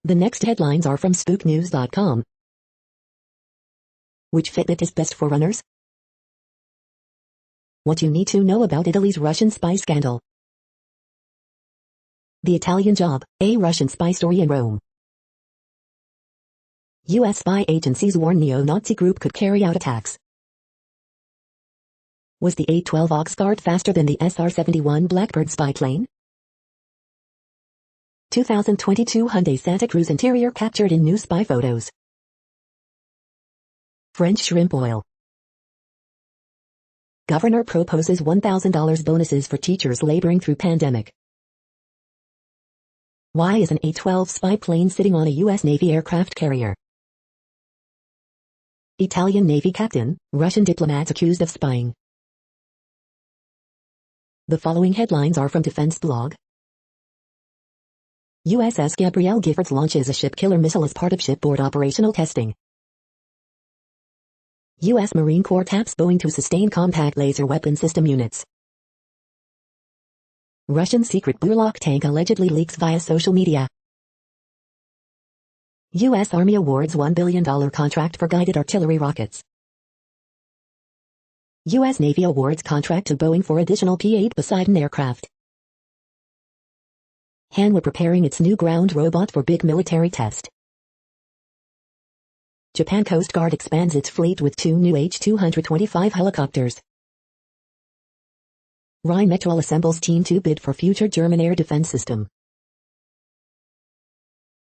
The next headlines are from spooknews.com. Which Fitbit is best for runners? What you need to know about Italy's Russian spy scandal. The Italian Job, a Russian spy story in Rome. U.S. spy agencies warn neo-Nazi group could carry out attacks. Was the A-12 Oxguard faster than the SR-71 Blackbird spy plane? 2022 Hyundai Santa Cruz interior captured in new spy photos. French shrimp oil. Governor proposes $1,000 bonuses for teachers laboring through pandemic. Why is an A-12 spy plane sitting on a U.S. Navy aircraft carrier? Italian Navy captain, Russian diplomats accused of spying. The following headlines are from Defense Blog. USS Gabrielle Giffords launches a ship-killer missile as part of shipboard operational testing. U.S. Marine Corps taps Boeing to sustain compact laser weapon system units. Russian secret Burlak tank allegedly leaks via social media. U.S. Army awards $1 billion contract for guided artillery rockets. U.S. Navy awards contract to Boeing for additional P-8 Poseidon aircraft. Hanwha preparing its new ground robot for big military test. Japan Coast Guard expands its fleet with 2 new H-225 helicopters. Rheinmetall assembles team to bid for future German air defense system.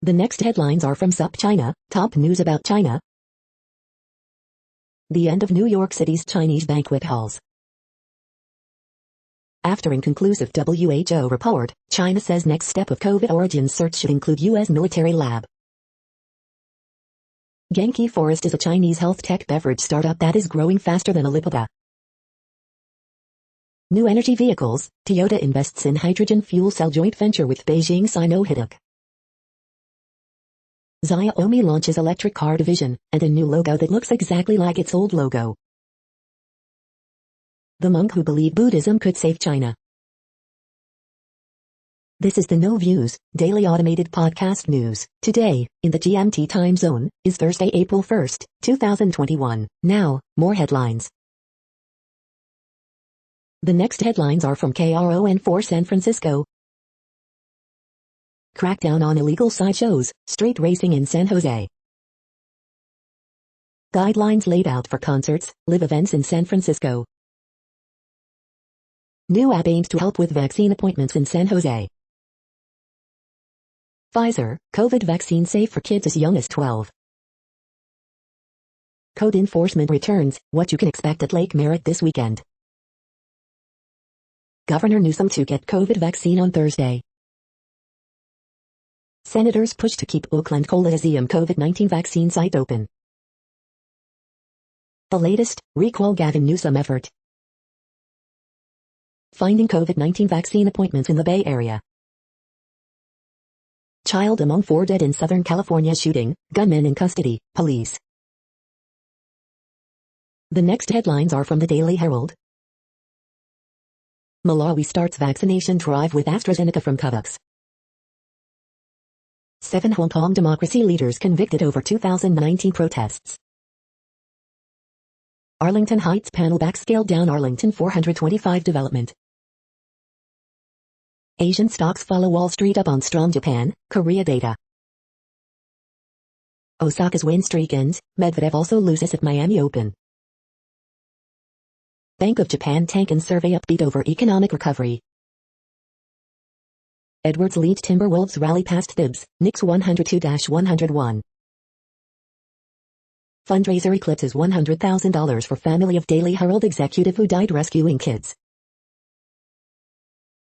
The next headlines are from SupChina, top news about China. The end of New York City's Chinese banquet halls. After inconclusive WHO report, China says next step of COVID origins search should include U.S. military lab. Genki Forest is a Chinese health tech beverage startup that is growing faster than Alibaba. New energy vehicles, Toyota invests in hydrogen fuel cell joint venture with Beijing Sino-Hiduk. Xiaomi launches electric car division, and a new logo that looks exactly like its old logo. The monk who believed Buddhism could save China. This is the No Views, daily automated podcast news. Today, in the GMT time zone, is Thursday, April 1st, 2021. Now, more headlines. The next headlines are from KRON4 San Francisco. Crackdown on illegal sideshows, street racing in San Jose. Guidelines laid out for concerts, live events in San Francisco. New app aimed to help with vaccine appointments in San Jose. Pfizer, COVID vaccine safe for kids as young as 12. Code enforcement returns, what you can expect at Lake Merritt this weekend. Governor Newsom to get COVID vaccine on Thursday. Senators push to keep Oakland Coliseum COVID-19 vaccine site open. The latest, recall Gavin Newsom effort. Finding COVID-19 vaccine appointments in the Bay Area. Child among 4 dead in Southern California shooting, gunmen in custody, police. The next headlines are from the Daily Herald. Malawi starts vaccination drive with AstraZeneca from Covax. 7 Hong Kong democracy leaders convicted over 2019 protests. Arlington Heights panel back scaled down Arlington 425 development. Asian stocks follow Wall Street up on strong Japan, Korea data. Osaka's win streak ends, Medvedev also loses at Miami Open. Bank of Japan tank and survey upbeat over economic recovery. Edwards leads Timberwolves rally past Thibs, Knicks 102-101. Fundraiser eclipses $100,000 for family of Daily Herald executive who died rescuing kids.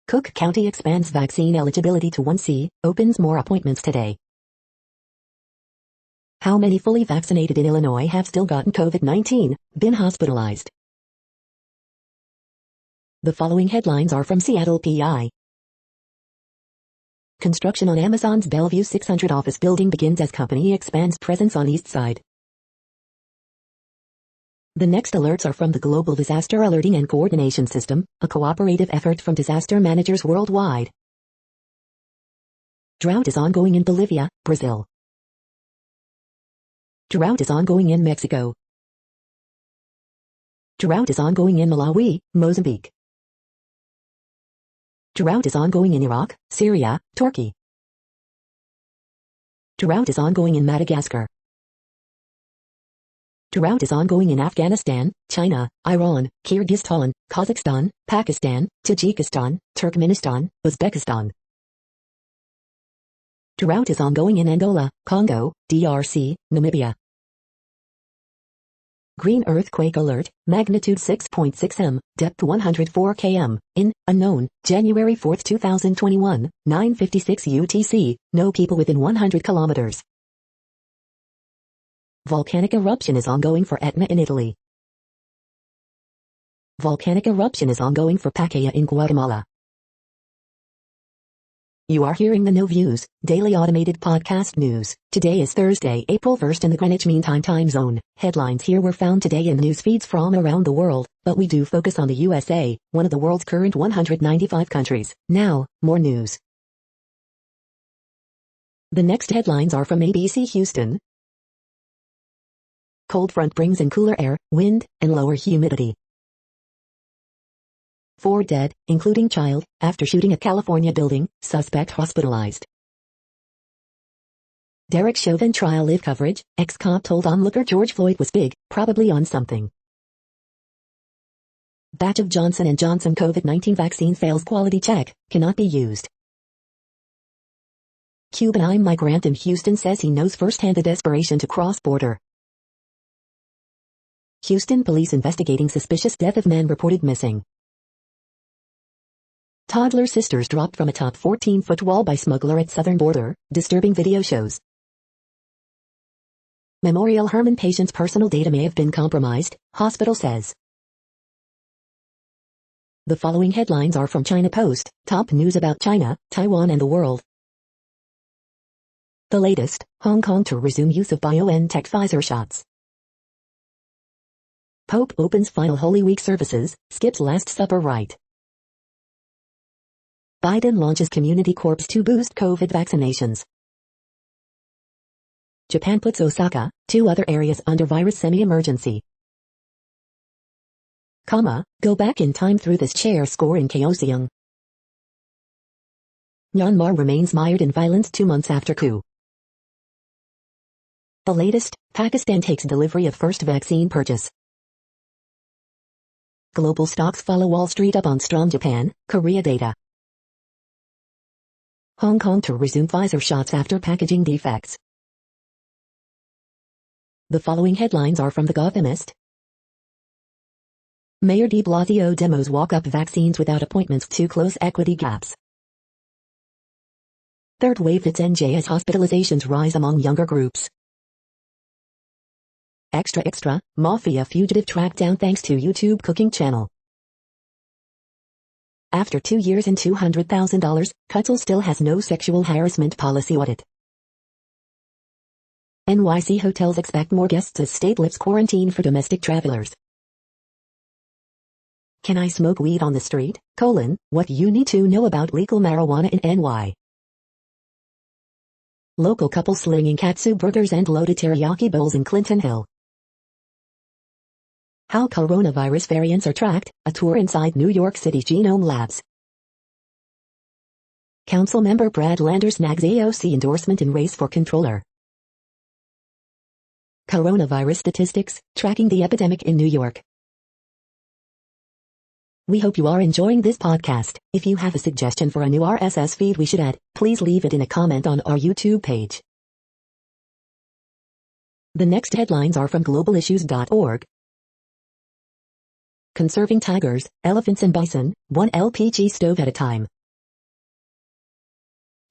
Cook County expands vaccine eligibility to 1C, opens more appointments today. How many fully vaccinated in Illinois have still gotten COVID-19, been hospitalized? The following headlines are from Seattle PI. Construction on Amazon's Bellevue 600 office building begins as company expands presence on East Side. The next alerts are from the Global Disaster Alerting and Coordination System, a cooperative effort from disaster managers worldwide. Drought is ongoing in Bolivia, Brazil. Drought is ongoing in Mexico. Drought is ongoing in Malawi, Mozambique. Drought is ongoing in Iraq, Syria, Turkey. Drought is ongoing in Madagascar. Drought is ongoing in Afghanistan, China, Iran, Kyrgyzstan, Kazakhstan, Pakistan, Tajikistan, Turkmenistan, Uzbekistan. Drought is ongoing in Angola, Congo, DRC, Namibia. Green earthquake alert, magnitude 6.6 m, depth 104 km, in, unknown, January 4, 2021, 9:56 UTC, no people within 100 kilometers. Volcanic eruption is ongoing for Etna in Italy. Volcanic eruption is ongoing for Pacaya in Guatemala. You are hearing the No Views, daily automated podcast news. Today is Thursday, April 1st in the Greenwich Mean Time time zone. Headlines here were found today in news feeds from around the world, but we do focus on the USA, one of the world's current 195 countries. Now, more news. The next headlines are from ABC Houston. Cold front brings in cooler air, wind, and lower humidity. 4 dead, including child, after shooting at California building, suspect hospitalized. Derek Chauvin trial live coverage, ex-cop told onlooker George Floyd was big, probably on something. Batch of Johnson & Johnson COVID-19 vaccine fails quality check, cannot be used. Cuban migrant in Houston says he knows firsthand the desperation to cross border. Houston police investigating suspicious death of man reported missing. Toddler sisters dropped from a top 14-foot wall by smuggler at southern border, disturbing video shows. Memorial Hermann patient's personal data may have been compromised, hospital says. The following headlines are from China Post, top news about China, Taiwan and the world. The latest, Hong Kong to resume use of BioNTech Pfizer shots. Pope opens final Holy Week services, skips Last Supper rite. Biden launches Community Corps to boost COVID vaccinations. Japan puts Osaka, 2 other areas under virus semi-emergency. Go back in time through this chair score in Kaohsiung. Myanmar remains mired in violence 2 months after coup. The latest, Pakistan takes delivery of first vaccine purchase. Global stocks follow Wall Street up on strong Japan, Korea data. Hong Kong to resume Pfizer shots after packaging defects. The following headlines are from The Gothamist. Mayor de Blasio demos walk-up vaccines without appointments to close equity gaps. Third wave hits NJ as hospitalizations rise among younger groups. Extra, Mafia fugitive tracked down thanks to YouTube cooking channel. After 2 years and $200,000, Cutzel still has no sexual harassment policy audit. NYC hotels expect more guests as state lifts quarantine for domestic travelers. Can I smoke weed on the street? What you need to know about legal marijuana in NY. Local couple slinging katsu burgers and loaded teriyaki bowls in Clinton Hill. How coronavirus variants are tracked, a tour inside New York City Genome Labs. Council member Brad Lander snags AOC endorsement in race for controller. Coronavirus statistics, tracking the epidemic in New York. We hope you are enjoying this podcast. If you have a suggestion for a new RSS feed we should add, please leave it in a comment on our YouTube page. The next headlines are from globalissues.org. Conserving tigers, elephants and bison, one LPG stove at a time.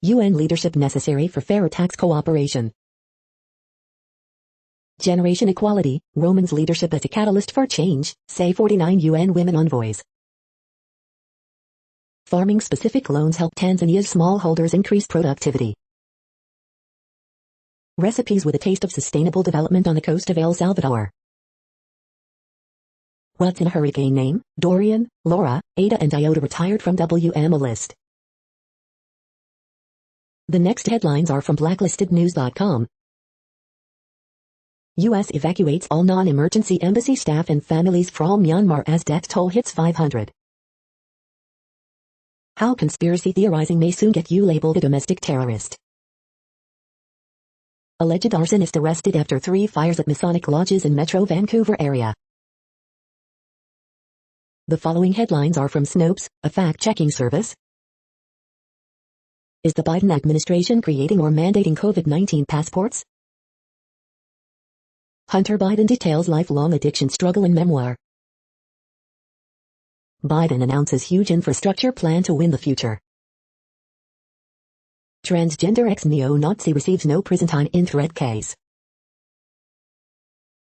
UN leadership necessary for fairer tax cooperation. Generation equality, Romans leadership as a catalyst for change, say 49 UN women envoys. Farming-specific loans help Tanzania's smallholders increase productivity. Recipes with a taste of sustainable development on the coast of El Salvador. What's in a hurricane name? Dorian, Laura, Ada and Iota retired from WMO list. The next headlines are from blacklistednews.com. U.S. evacuates all non-emergency embassy staff and families from Myanmar as death toll hits 500. How conspiracy theorizing may soon get you labeled a domestic terrorist. Alleged arsonist arrested after 3 fires at Masonic lodges in Metro Vancouver area. The following headlines are from Snopes, a fact-checking service. Is the Biden administration creating or mandating COVID-19 passports? Hunter Biden details lifelong addiction struggle in memoir. Biden announces huge infrastructure plan to win the future. Transgender ex-neo-Nazi receives no prison time in threat case.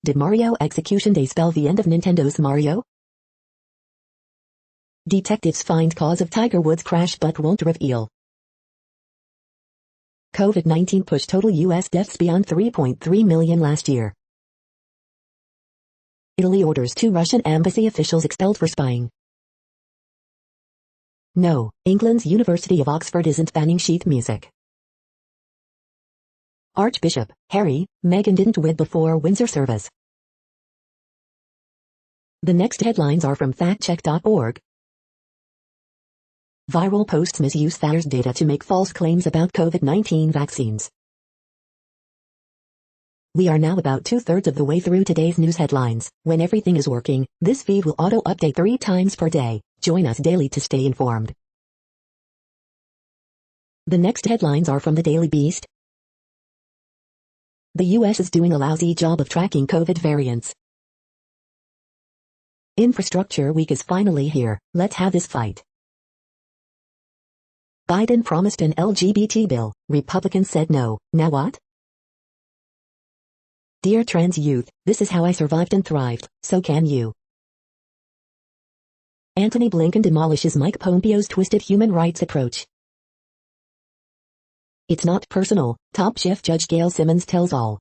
Did Mario Execution Day spell the end of Nintendo's Mario? Detectives find cause of Tiger Woods crash but won't reveal. COVID-19 pushed total U.S. deaths beyond 3.3 million last year. Italy orders 2 Russian embassy officials expelled for spying. No, England's University of Oxford isn't banning sheet music. Archbishop Harry, Meghan didn't wed before Windsor service. The next headlines are from factcheck.org. Viral posts misuse Pfizer's data to make false claims about COVID-19 vaccines. We are now about 2/3 of the way through today's news headlines. When everything is working, this feed will auto-update 3 times per day. Join us daily to stay informed. The next headlines are from the Daily Beast. The U.S. is doing a lousy job of tracking COVID variants. Infrastructure week is finally here. Let's have this fight. Biden promised an LGBT bill. Republicans said no. Now what? Dear trans youth, this is how I survived and thrived, so can you. Antony Blinken demolishes Mike Pompeo's twisted human rights approach. It's not personal, Top Chef Judge Gail Simmons tells all.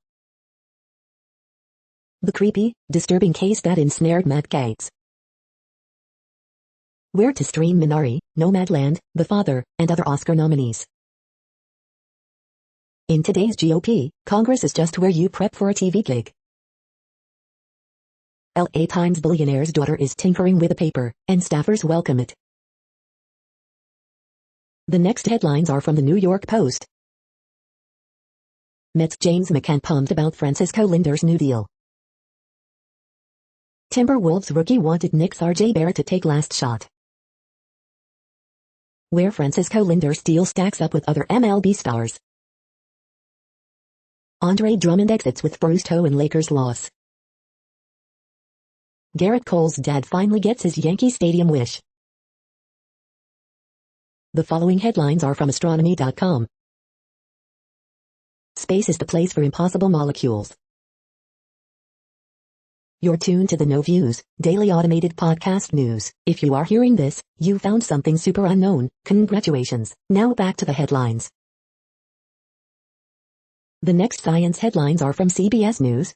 The creepy, disturbing case that ensnared Matt Gaetz. Where to stream Minari, Nomadland, The Father, and other Oscar nominees. In today's GOP, Congress is just where you prep for a TV gig. LA Times billionaire's daughter is tinkering with a paper, and staffers welcome it. The next headlines are from the New York Post. Mets James McCann pumped about Francisco Lindor's new deal. Timberwolves rookie wanted Knicks RJ Barrett to take last shot. Where Francisco Lindor's deal stacks up with other MLB stars. Andre Drummond exits with bruised toe in Lakers loss. Garrett Cole's dad finally gets his Yankee Stadium wish. The following headlines are from astronomy.com. Space is the place for impossible molecules. You're tuned to the No Views, daily automated podcast news. If you are hearing this, you found something super unknown. Congratulations. Now back to the headlines. The next science headlines are from CBS News.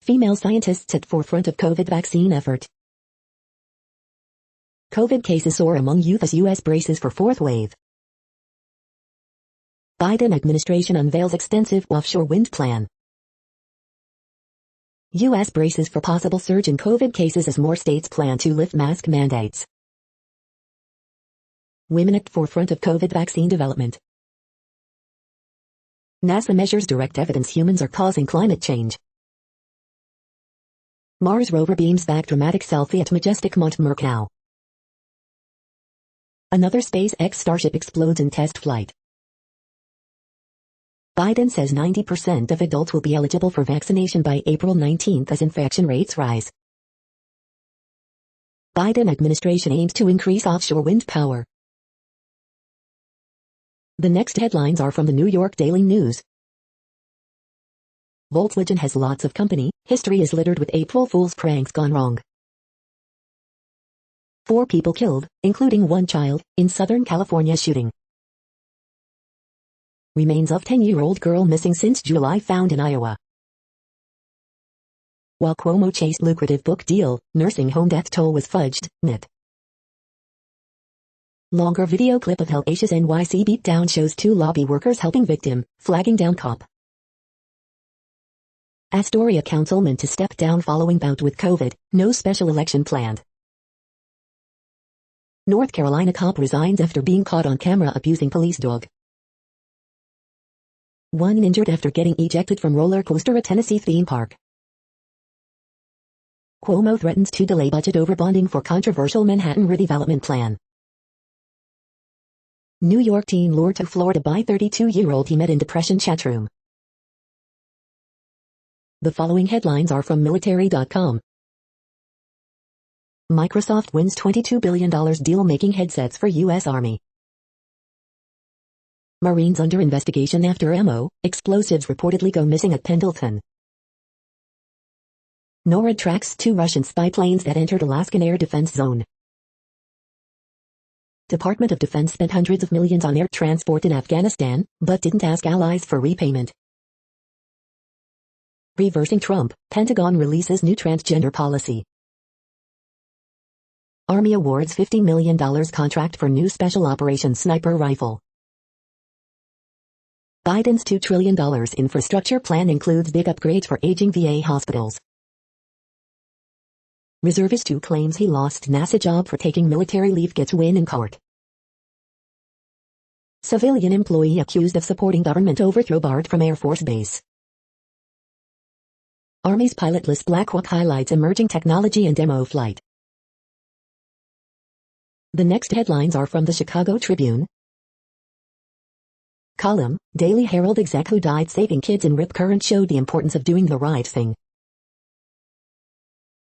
Female scientists at forefront of COVID vaccine effort. COVID cases soar among youth as U.S. braces for fourth wave. Biden administration unveils extensive offshore wind plan. U.S. braces for possible surge in COVID cases as more states plan to lift mask mandates. Women at forefront of COVID vaccine development. NASA measures direct evidence humans are causing climate change. Mars rover beams back dramatic selfie at majestic Mont Mercou. Another SpaceX Starship explodes in test flight. Biden says 90% of adults will be eligible for vaccination by April 19 as infection rates rise. Biden administration aims to increase offshore wind power. The next headlines are from the New York Daily News. Volkswagen has lots of company. History is littered with April Fool's pranks gone wrong. 4 people killed, including 1 child, in Southern California shooting. Remains of 10-year-old girl missing since July found in Iowa. While Cuomo chased lucrative book deal, nursing home death toll was fudged, NIP. Longer video clip of hellacious NYC beatdown shows 2 lobby workers helping victim, flagging down cop. Astoria councilman to step down following bout with COVID, no special election planned. North Carolina cop resigns after being caught on camera abusing police dog. 1 injured after getting ejected from roller coaster at Tennessee theme park. Cuomo threatens to delay budget over bonding for controversial Manhattan redevelopment plan. New York teen lured to Florida by 32-year-old he met in depression chatroom. The following headlines are from military.com. Microsoft wins $22 billion deal making headsets for U.S. Army. Marines under investigation after ammo, explosives reportedly go missing at Pendleton. NORAD tracks 2 Russian spy planes that entered Alaskan air defense zone. Department of Defense spent hundreds of millions on air transport in Afghanistan, but didn't ask allies for repayment. Reversing Trump, Pentagon releases new transgender policy. Army awards $50 million contract for new special operations sniper rifle. Biden's $2 trillion infrastructure plan includes big upgrades for aging VA hospitals. Reservist who claims he lost NASA job for taking military leave gets win in court. Civilian employee accused of supporting government overthrow barred from Air Force Base. Army's pilotless Black Hawk highlights emerging technology and demo flight. The next headlines are from the Chicago Tribune. Column, Daily Herald exec who died saving kids in Rip Current showed the importance of doing the right thing.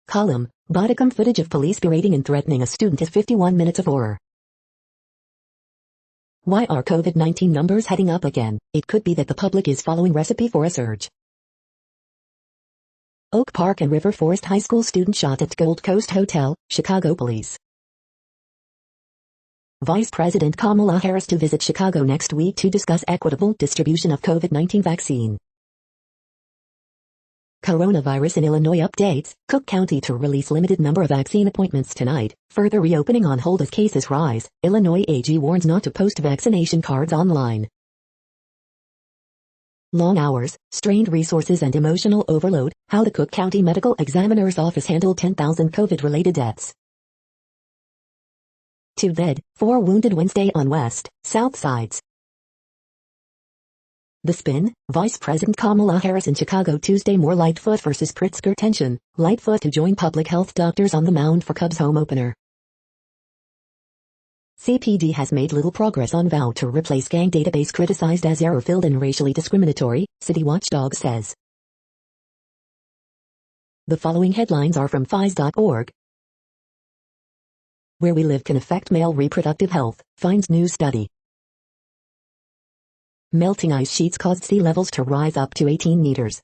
Column, Bodicum footage of police berating and threatening a student is 51 minutes of horror. Why are COVID-19 numbers heading up again? It could be that the public is following recipe for a surge. Oak Park and River Forest High School student shot at Gold Coast Hotel, Chicago police. Vice President Kamala Harris to visit Chicago next week to discuss equitable distribution of COVID-19 vaccine. Coronavirus in Illinois updates, Cook County to release limited number of vaccine appointments tonight, further reopening on hold as cases rise, Illinois AG warns not to post vaccination cards online. Long hours, strained resources and emotional overload, how the Cook County Medical Examiner's Office handled 10,000 COVID-related deaths. 2 dead, 4 wounded Wednesday on West, South sides. The spin, Vice President Kamala Harris in Chicago Tuesday more Lightfoot versus Pritzker tension, Lightfoot to join public health doctors on the mound for Cubs home opener. CPD has made little progress on vow to replace gang database criticized as error-filled and racially discriminatory, City Watchdog says. The following headlines are from FIS.org. Where we live can affect male reproductive health, finds new study. Melting ice sheets caused sea levels to rise up to 18 meters.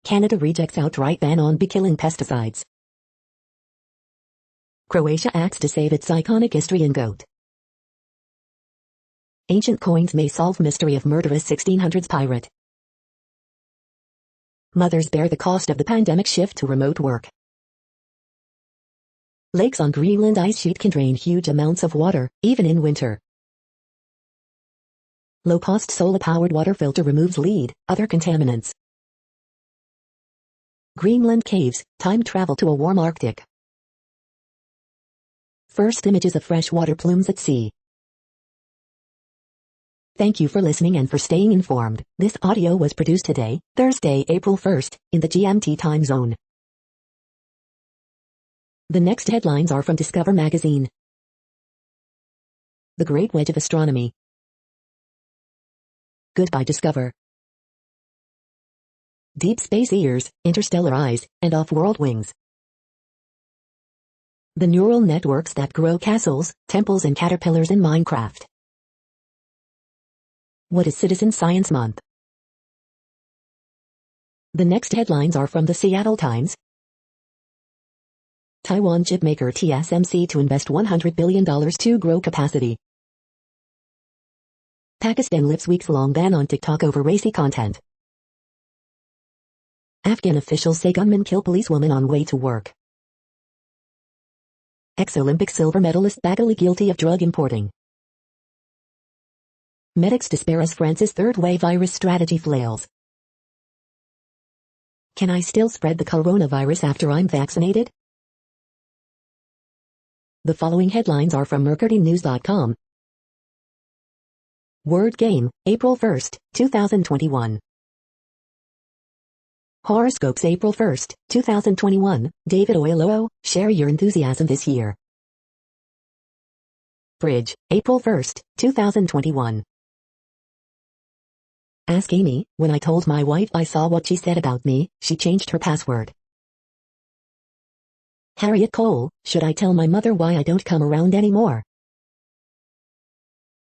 Canada rejects outright ban on bee-killing pesticides. Croatia acts to save its iconic Istrian goat. Ancient coins may solve mystery of murderous 1600s pirate. Mothers bear the cost of the pandemic shift to remote work. Lakes on Greenland ice sheet can drain huge amounts of water, even in winter. Low-cost solar-powered water filter removes lead, other contaminants. Greenland caves, time travel to a warm Arctic. First images of freshwater plumes at sea. Thank you for listening and for staying informed. This audio was produced today, Thursday, April 1st, in the GMT time zone. The next headlines are from Discover magazine. The Great Wedge of Astronomy. Goodbye Discover. Deep space ears, interstellar eyes, and off-world wings. The neural networks that grow castles, temples and caterpillars in Minecraft. What is Citizen Science Month? The next headlines are from the Seattle Times. Taiwan chipmaker TSMC to invest $100 billion to grow capacity. Pakistan lifts weeks-long ban on TikTok over racy content. Afghan officials say gunmen kill policewoman on way to work. Ex-Olympic silver medalist Bagali guilty of drug importing. Medics despair as France's third-wave virus strategy flails. Can I still spread the coronavirus after I'm vaccinated? The following headlines are from mercurynews.com. Word Game, April 1st, 2021. Horoscopes April 1st, 2021, David Oyelowo, share your enthusiasm this year. Bridge, April 1st, 2021. Ask Amy, when I told my wife I saw what she said about me, she changed her password. Harriet Cole, should I tell my mother why I don't come around anymore?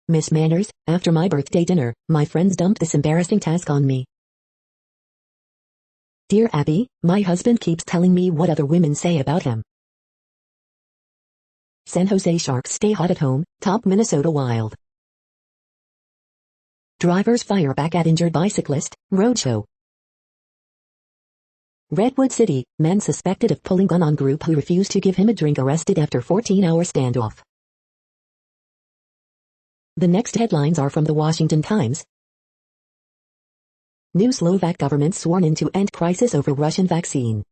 Miss Manners, after my birthday dinner, my friends dumped this embarrassing task on me. Dear Abby, my husband keeps telling me what other women say about him. San Jose Sharks stay hot at home, top Minnesota Wild. Drivers fire back at injured bicyclist, roadshow. Redwood City, men suspected of pulling gun on group who refused to give him a drink arrested after 14-hour standoff. The next headlines are from the Washington Times. New Slovak government sworn in to end crisis over Russian vaccine.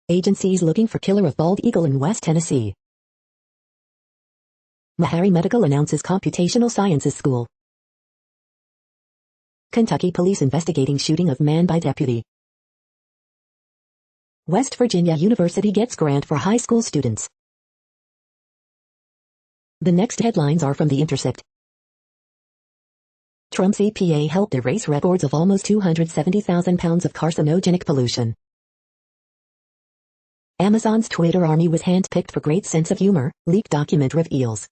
Agencies looking for killer of bald eagle in West Tennessee. Meharry Medical announces computational sciences school. Kentucky police investigating shooting of man by deputy. West Virginia University gets grant for high school students. The next headlines are from The Intercept. Trump's EPA helped erase records of almost 270,000 pounds of carcinogenic pollution. Amazon's Twitter army was handpicked for great sense of humor, leaked document reveals.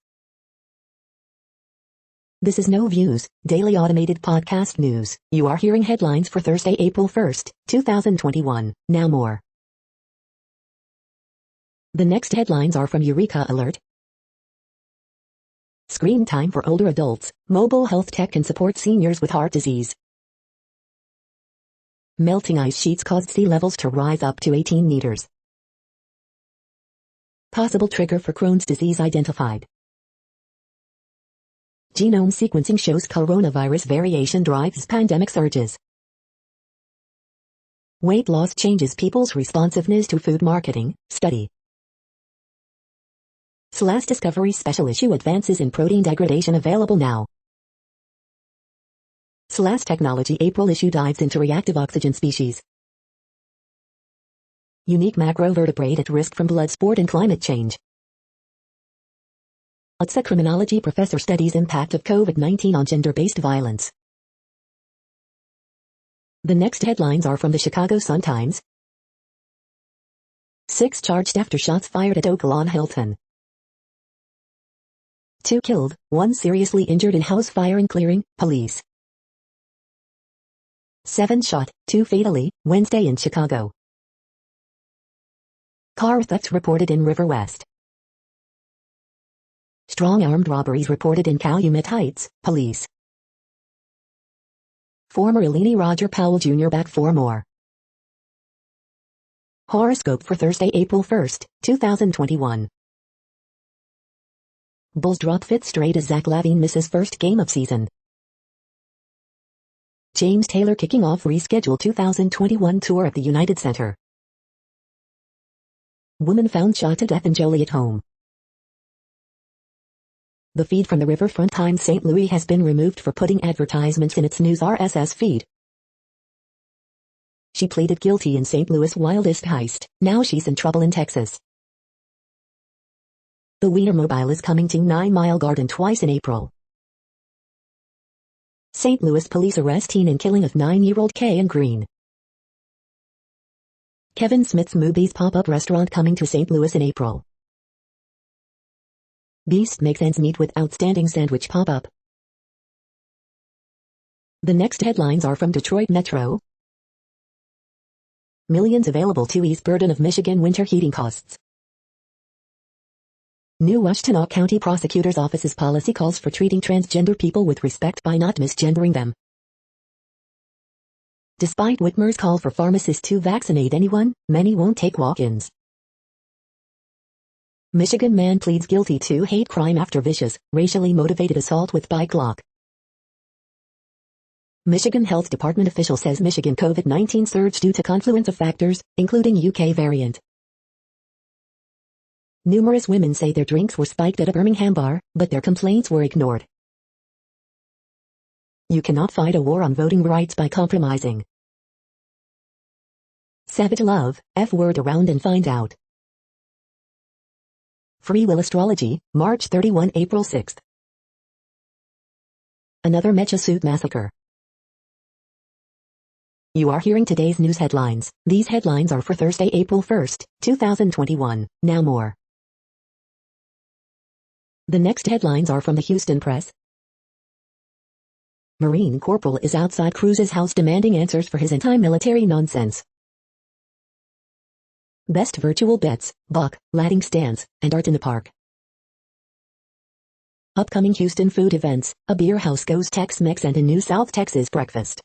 This is No Views, daily automated podcast news. You are hearing headlines for Thursday, April 1st, 2021. Now more. The next headlines are from Eureka Alert. Screen time for older adults, mobile health tech can support seniors with heart disease. Melting ice sheets caused sea levels to rise up to 18 meters. Possible trigger for Crohn's disease identified. Genome sequencing shows coronavirus variation drives pandemic surges. Weight loss changes people's responsiveness to food marketing, study. SLAS Discovery Special Issue Advances in Protein Degradation available now. SLAS Technology April issue dives into reactive oxygen species. Unique macrovertebrate at risk from blood sport and climate change. UTC criminology professor studies impact of COVID-19 on gender-based violence. The next headlines are from the Chicago Sun-Times. 6 charged after shots fired at Oakland Hilton. 2 killed, 1 seriously injured in house fire in clearing, police. 7 shot, 2 fatally, Wednesday in Chicago. Car thefts reported in River West. Strong armed robberies reported in Calumet Heights, police. Former Illini Roger Powell Jr. back for more. Horoscope for Thursday, April 1, 2021. Bulls drop fifth straight as Zach LaVine misses first game of season. James Taylor kicking off rescheduled 2021 tour at the United Center. Woman found shot to death in Joliet home. The feed from the Riverfront Times St. Louis has been removed for putting advertisements in its news RSS feed. She pleaded guilty in St. Louis' wildest heist. Now she's in trouble in Texas. The Wienermobile is coming to 9 Mile Garden twice in April. St. Louis police arrest teen in killing of 9-year-old K. Green. Kevin Smith's Movies pop-up restaurant coming to St. Louis in April. Beast makes ends meet with outstanding sandwich pop-up. The next headlines are from Detroit Metro. Millions available to ease burden of Michigan winter heating costs. New Washtenaw County Prosecutor's Office's policy calls for treating transgender people with respect by not misgendering them. Despite Whitmer's call for pharmacists to vaccinate anyone, many won't take walk-ins. Michigan man pleads guilty to hate crime after vicious, racially motivated assault with bike lock. Michigan Health Department official says Michigan COVID-19 surge due to confluence of factors, including UK variant. Numerous women say their drinks were spiked at a Birmingham bar, but their complaints were ignored. You cannot fight a war on voting rights by compromising. Savage love, F-word around and find out. Free Will Astrology, March 31, April 6. Another mecha suit massacre. You are hearing today's news headlines. These headlines are for Thursday, April 1, 2021. Now more. The next headlines are from the Houston Press. Marine Corporal is outside Cruz's house demanding answers for his anti-military nonsense. Best virtual bets, Buck, Latting stands, and art in the park. Upcoming Houston food events, a beer house goes Tex-Mex and a new South Texas breakfast.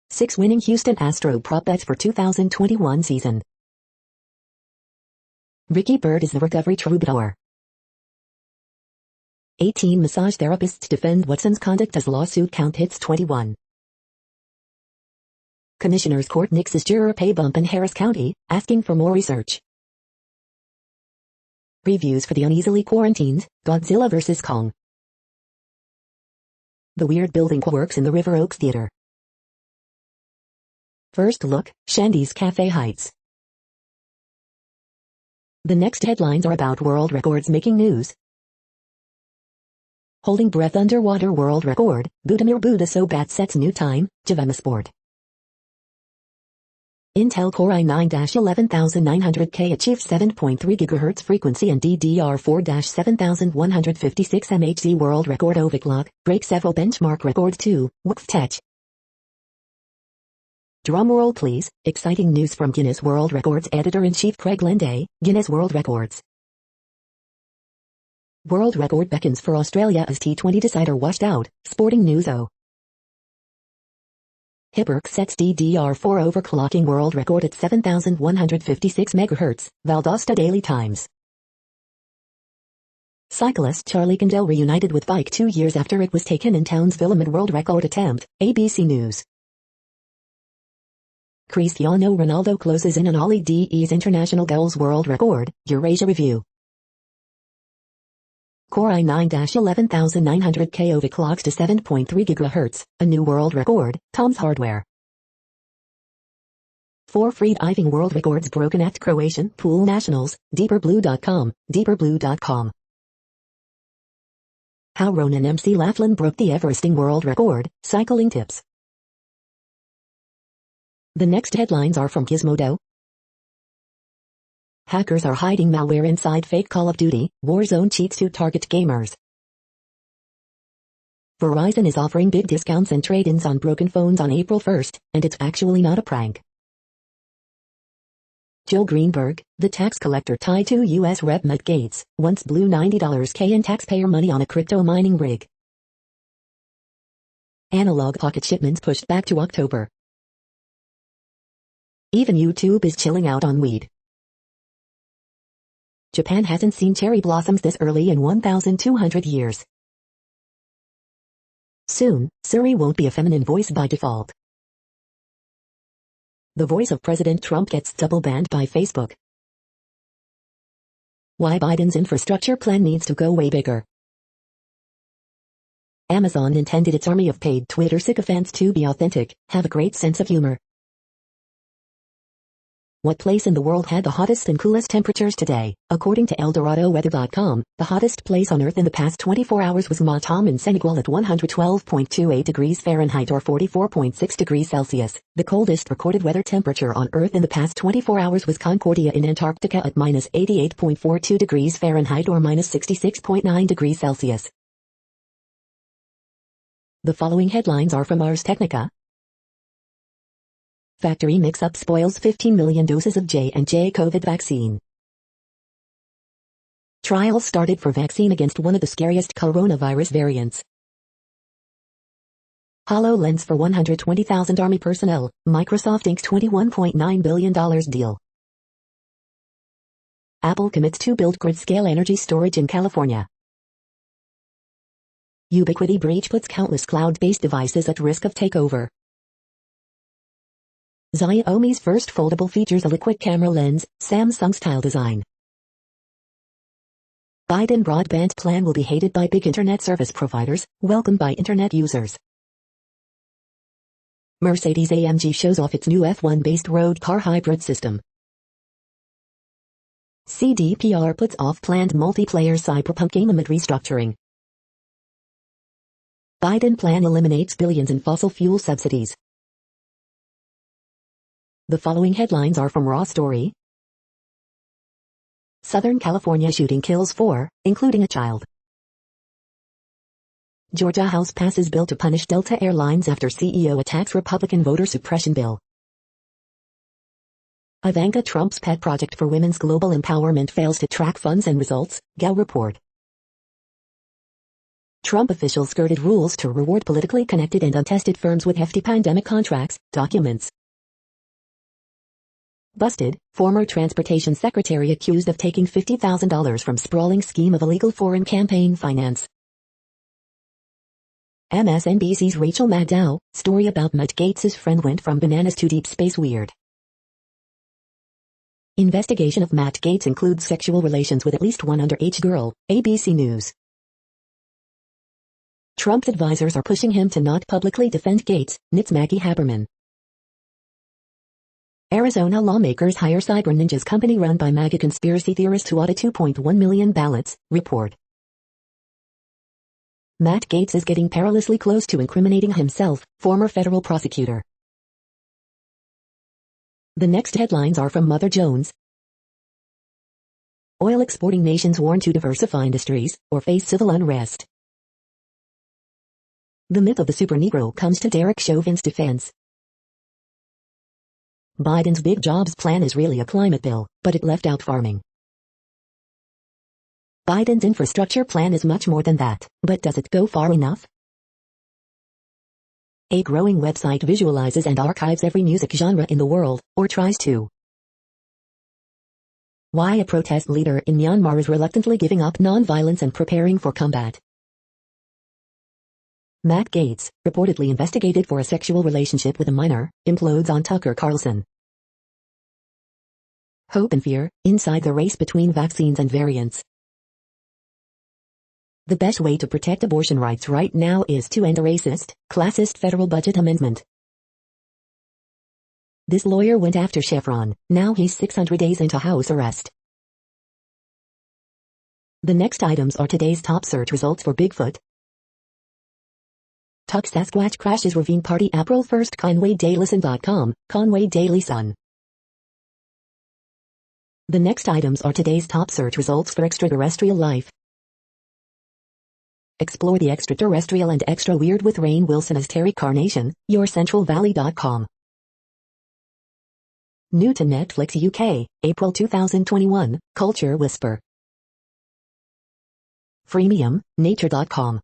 6 winning Houston Astro prop bets for 2021 season. Ricky Bird is the recovery troubadour. 18 massage therapists defend Watson's conduct as lawsuit count hits 21. Commissioner's Court nixes juror pay bump in Harris County, asking for more research. Reviews for the uneasily quarantined, Godzilla vs. Kong. The weird building works in the River Oaks Theater. First look, Shandy's Cafe Heights. The next headlines are about world records making news. Holding breath underwater world record, Budimir Budisobat sets new time, Javema Sport. Intel Core i9-11900K achieves 7.3 GHz frequency and DDR4-7156 MHz world record overclock, breaks several benchmark records too, Woof Tech. Drumroll please, exciting news from Guinness World Records Editor-in-Chief Craig Lenday, Guinness World Records. World record beckons for Australia as T20 decider washed out, Sporting News O. Hibbert sets DDR4 overclocking world record at 7,156 MHz, Valdosta Daily Times. Cyclist Charlie Condell reunited with bike 2 years after it was taken in Townsville amid world record attempt, ABC News. Cristiano Ronaldo closes in on Ollie De's international goals world record, Eurasia Review. Core i9-11900K overclocks to 7.3 GHz, a new world record, Tom's Hardware. 4 free diving world records broken at Croatian pool nationals, deeperblue.com. How Ronan MC Laughlin broke the Everesting world record, cycling tips. The next headlines are from Gizmodo. Hackers are hiding malware inside fake Call of Duty, Warzone cheats to target gamers. Verizon is offering big discounts and trade-ins on broken phones on April 1st, and it's actually not a prank. Joe Greenberg, the tax collector tied to U.S. Rep. Matt Gaetz, once blew $90K in taxpayer money on a crypto mining rig. Analog pocket shipments pushed back to October. Even YouTube is chilling out on weed. Japan hasn't seen cherry blossoms this early in 1,200 years. Soon, Siri won't be a feminine voice by default. The voice of President Trump gets double banned by Facebook. Why Biden's infrastructure plan needs to go way bigger. Amazon intended its army of paid Twitter sycophants to be authentic, have a great sense of humor. What place in the world had the hottest and coolest temperatures today? According to ElDoradoWeather.com, the hottest place on Earth in the past 24 hours was Matam in Senegal at 112.28 degrees Fahrenheit or 44.6 degrees Celsius. The coldest recorded weather temperature on Earth in the past 24 hours was Concordia in Antarctica at minus 88.42 degrees Fahrenheit or minus 66.9 degrees Celsius. The following headlines are from Ars Technica. Factory mix-up spoils 15 million doses of J&J COVID vaccine. Trials started for vaccine against one of the scariest coronavirus variants. HoloLens for 120,000 Army personnel, Microsoft inks $21.9 billion deal. Apple commits to build grid-scale energy storage in California. Ubiquiti breach puts countless cloud-based devices at risk of takeover. Xiaomi's first foldable features a liquid camera lens, Samsung-style design. Biden broadband plan will be hated by big internet service providers, welcomed by internet users. Mercedes-AMG shows off its new F1-based road car hybrid system. CDPR puts off planned multiplayer cyberpunk game amid restructuring. Biden plan eliminates billions in fossil fuel subsidies. The following headlines are from Raw Story. Southern California shooting kills 4, including a child. Georgia House passes bill to punish Delta Airlines after CEO attacks Republican voter suppression bill. Ivanka Trump's pet project for women's global empowerment fails to track funds and results, Gao report. Trump officials skirted rules to reward politically connected and untested firms with hefty pandemic contracts, documents. Busted, former transportation secretary accused of taking $50,000 from sprawling scheme of illegal foreign campaign finance. MSNBC's Rachel Maddow, story about Matt Gaetz' friend went from bananas to deep space weird. Investigation of Matt Gaetz includes sexual relations with at least one underage girl, ABC News. Trump's advisors are pushing him to not publicly defend Gaetz, knits Maggie Haberman. Arizona lawmakers hire Cyber Ninjas company run by MAGA conspiracy theorists to audit 2.1 million ballots, report. Matt Gaetz is getting perilously close to incriminating himself, former federal prosecutor. The next headlines are from Mother Jones. Oil exporting nations warn to diversify industries, or face civil unrest. The myth of the super Negro comes to Derek Chauvin's defense. Biden's big jobs plan is really a climate bill, but it left out farming. Biden's infrastructure plan is much more than that, but does it go far enough? A growing website visualizes and archives every music genre in the world, or tries to. Why a protest leader in Myanmar is reluctantly giving up non-violence and preparing for combat. Matt Gaetz, reportedly investigated for a sexual relationship with a minor, implodes on Tucker Carlson. Hope and fear, inside the race between vaccines and variants. The best way to protect abortion rights right now is to end a racist, classist federal budget amendment. This lawyer went after Chevron. Now he's 600 days into house arrest. The next items are today's top search results for Bigfoot. Tuck Sasquatch crashes ravine party April 1st. ConwayDailySun.com, Conway Daily Sun. The next items are today's top search results for extraterrestrial life. Explore the extraterrestrial and extra weird with Rainn Wilson as Terry Carnation, YourCentralValley.com. New to Netflix UK, April 2021, Culture Whisper. Freemium, Nature.com.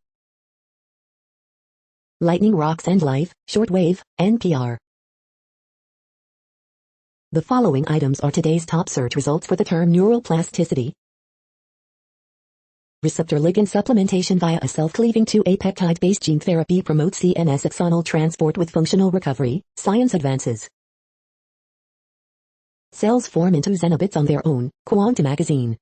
Lightning Rocks and Life, Shortwave, NPR. The following items are today's top search results for the term neuroplasticity. Receptor ligand supplementation via a self-cleaving 2A peptide-based gene therapy promotes CNS axonal transport with functional recovery. Science advances. Cells form into xenobits on their own. Quantum magazine.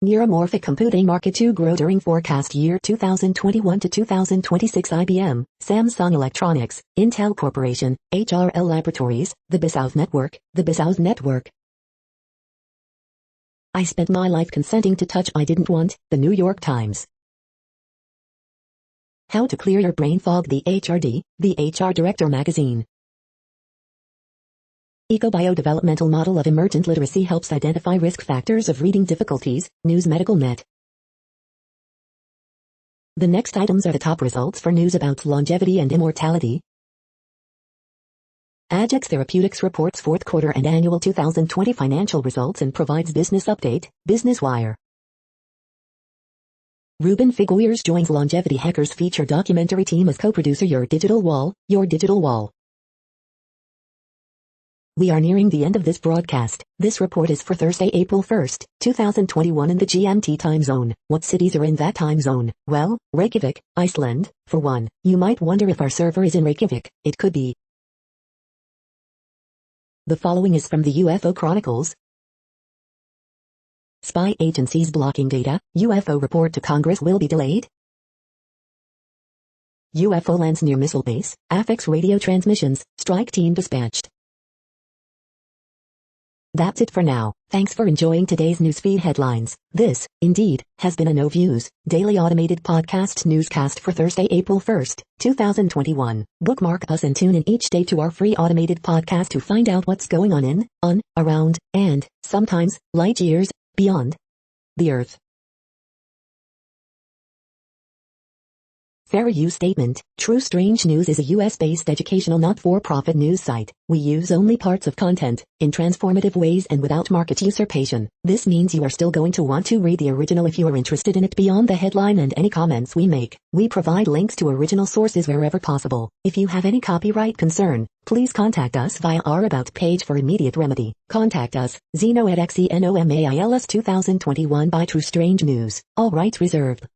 Neuromorphic computing market to grow during forecast year 2021 to 2026. IBM, Samsung Electronics, Intel Corporation, HRL Laboratories, the Bezos Network, the Bezos Network. I spent my life consenting to touch I didn't want. The New York Times. How to clear your brain fog. The HRD, the HR Director magazine. Eco-biodevelopmental model of emergent literacy helps identify risk factors of reading difficulties. News Medical Net. The next items are the top results for news about longevity and immortality. Ajax Therapeutics reports fourth quarter and annual 2020 financial results and provides business update. Business Wire. Ruben Figueres joins Longevity Hackers feature documentary team as co-producer. Your Digital Wall, Your Digital Wall. We are nearing the end of this broadcast. This report is for Thursday, April 1st, 2021 in the GMT time zone. What cities are in that time zone? Well, Reykjavik, Iceland, for one. You might wonder if our server is in Reykjavik. It could be. The following is from the UFO Chronicles. Spy agencies blocking data. UFO report to Congress will be delayed. UFO lands near missile base. Affects radio transmissions. Strike team dispatched. That's it for now. Thanks for enjoying today's newsfeed headlines. This, indeed, has been a No Views, daily automated podcast newscast for Thursday, April 1st, 2021. Bookmark us and tune in each day to our free automated podcast to find out what's going on, around, and, sometimes, light years, beyond the Earth. Fair use statement. True Strange News is a US-based educational not-for-profit news site. We use only parts of content, in transformative ways and without market usurpation. This means you are still going to want to read the original if you are interested in it beyond the headline and any comments we make. We provide links to original sources wherever possible. If you have any copyright concern, please contact us via our About page for immediate remedy. Contact us, Zeno at XENOMAILS 2021 by True Strange News. All rights reserved.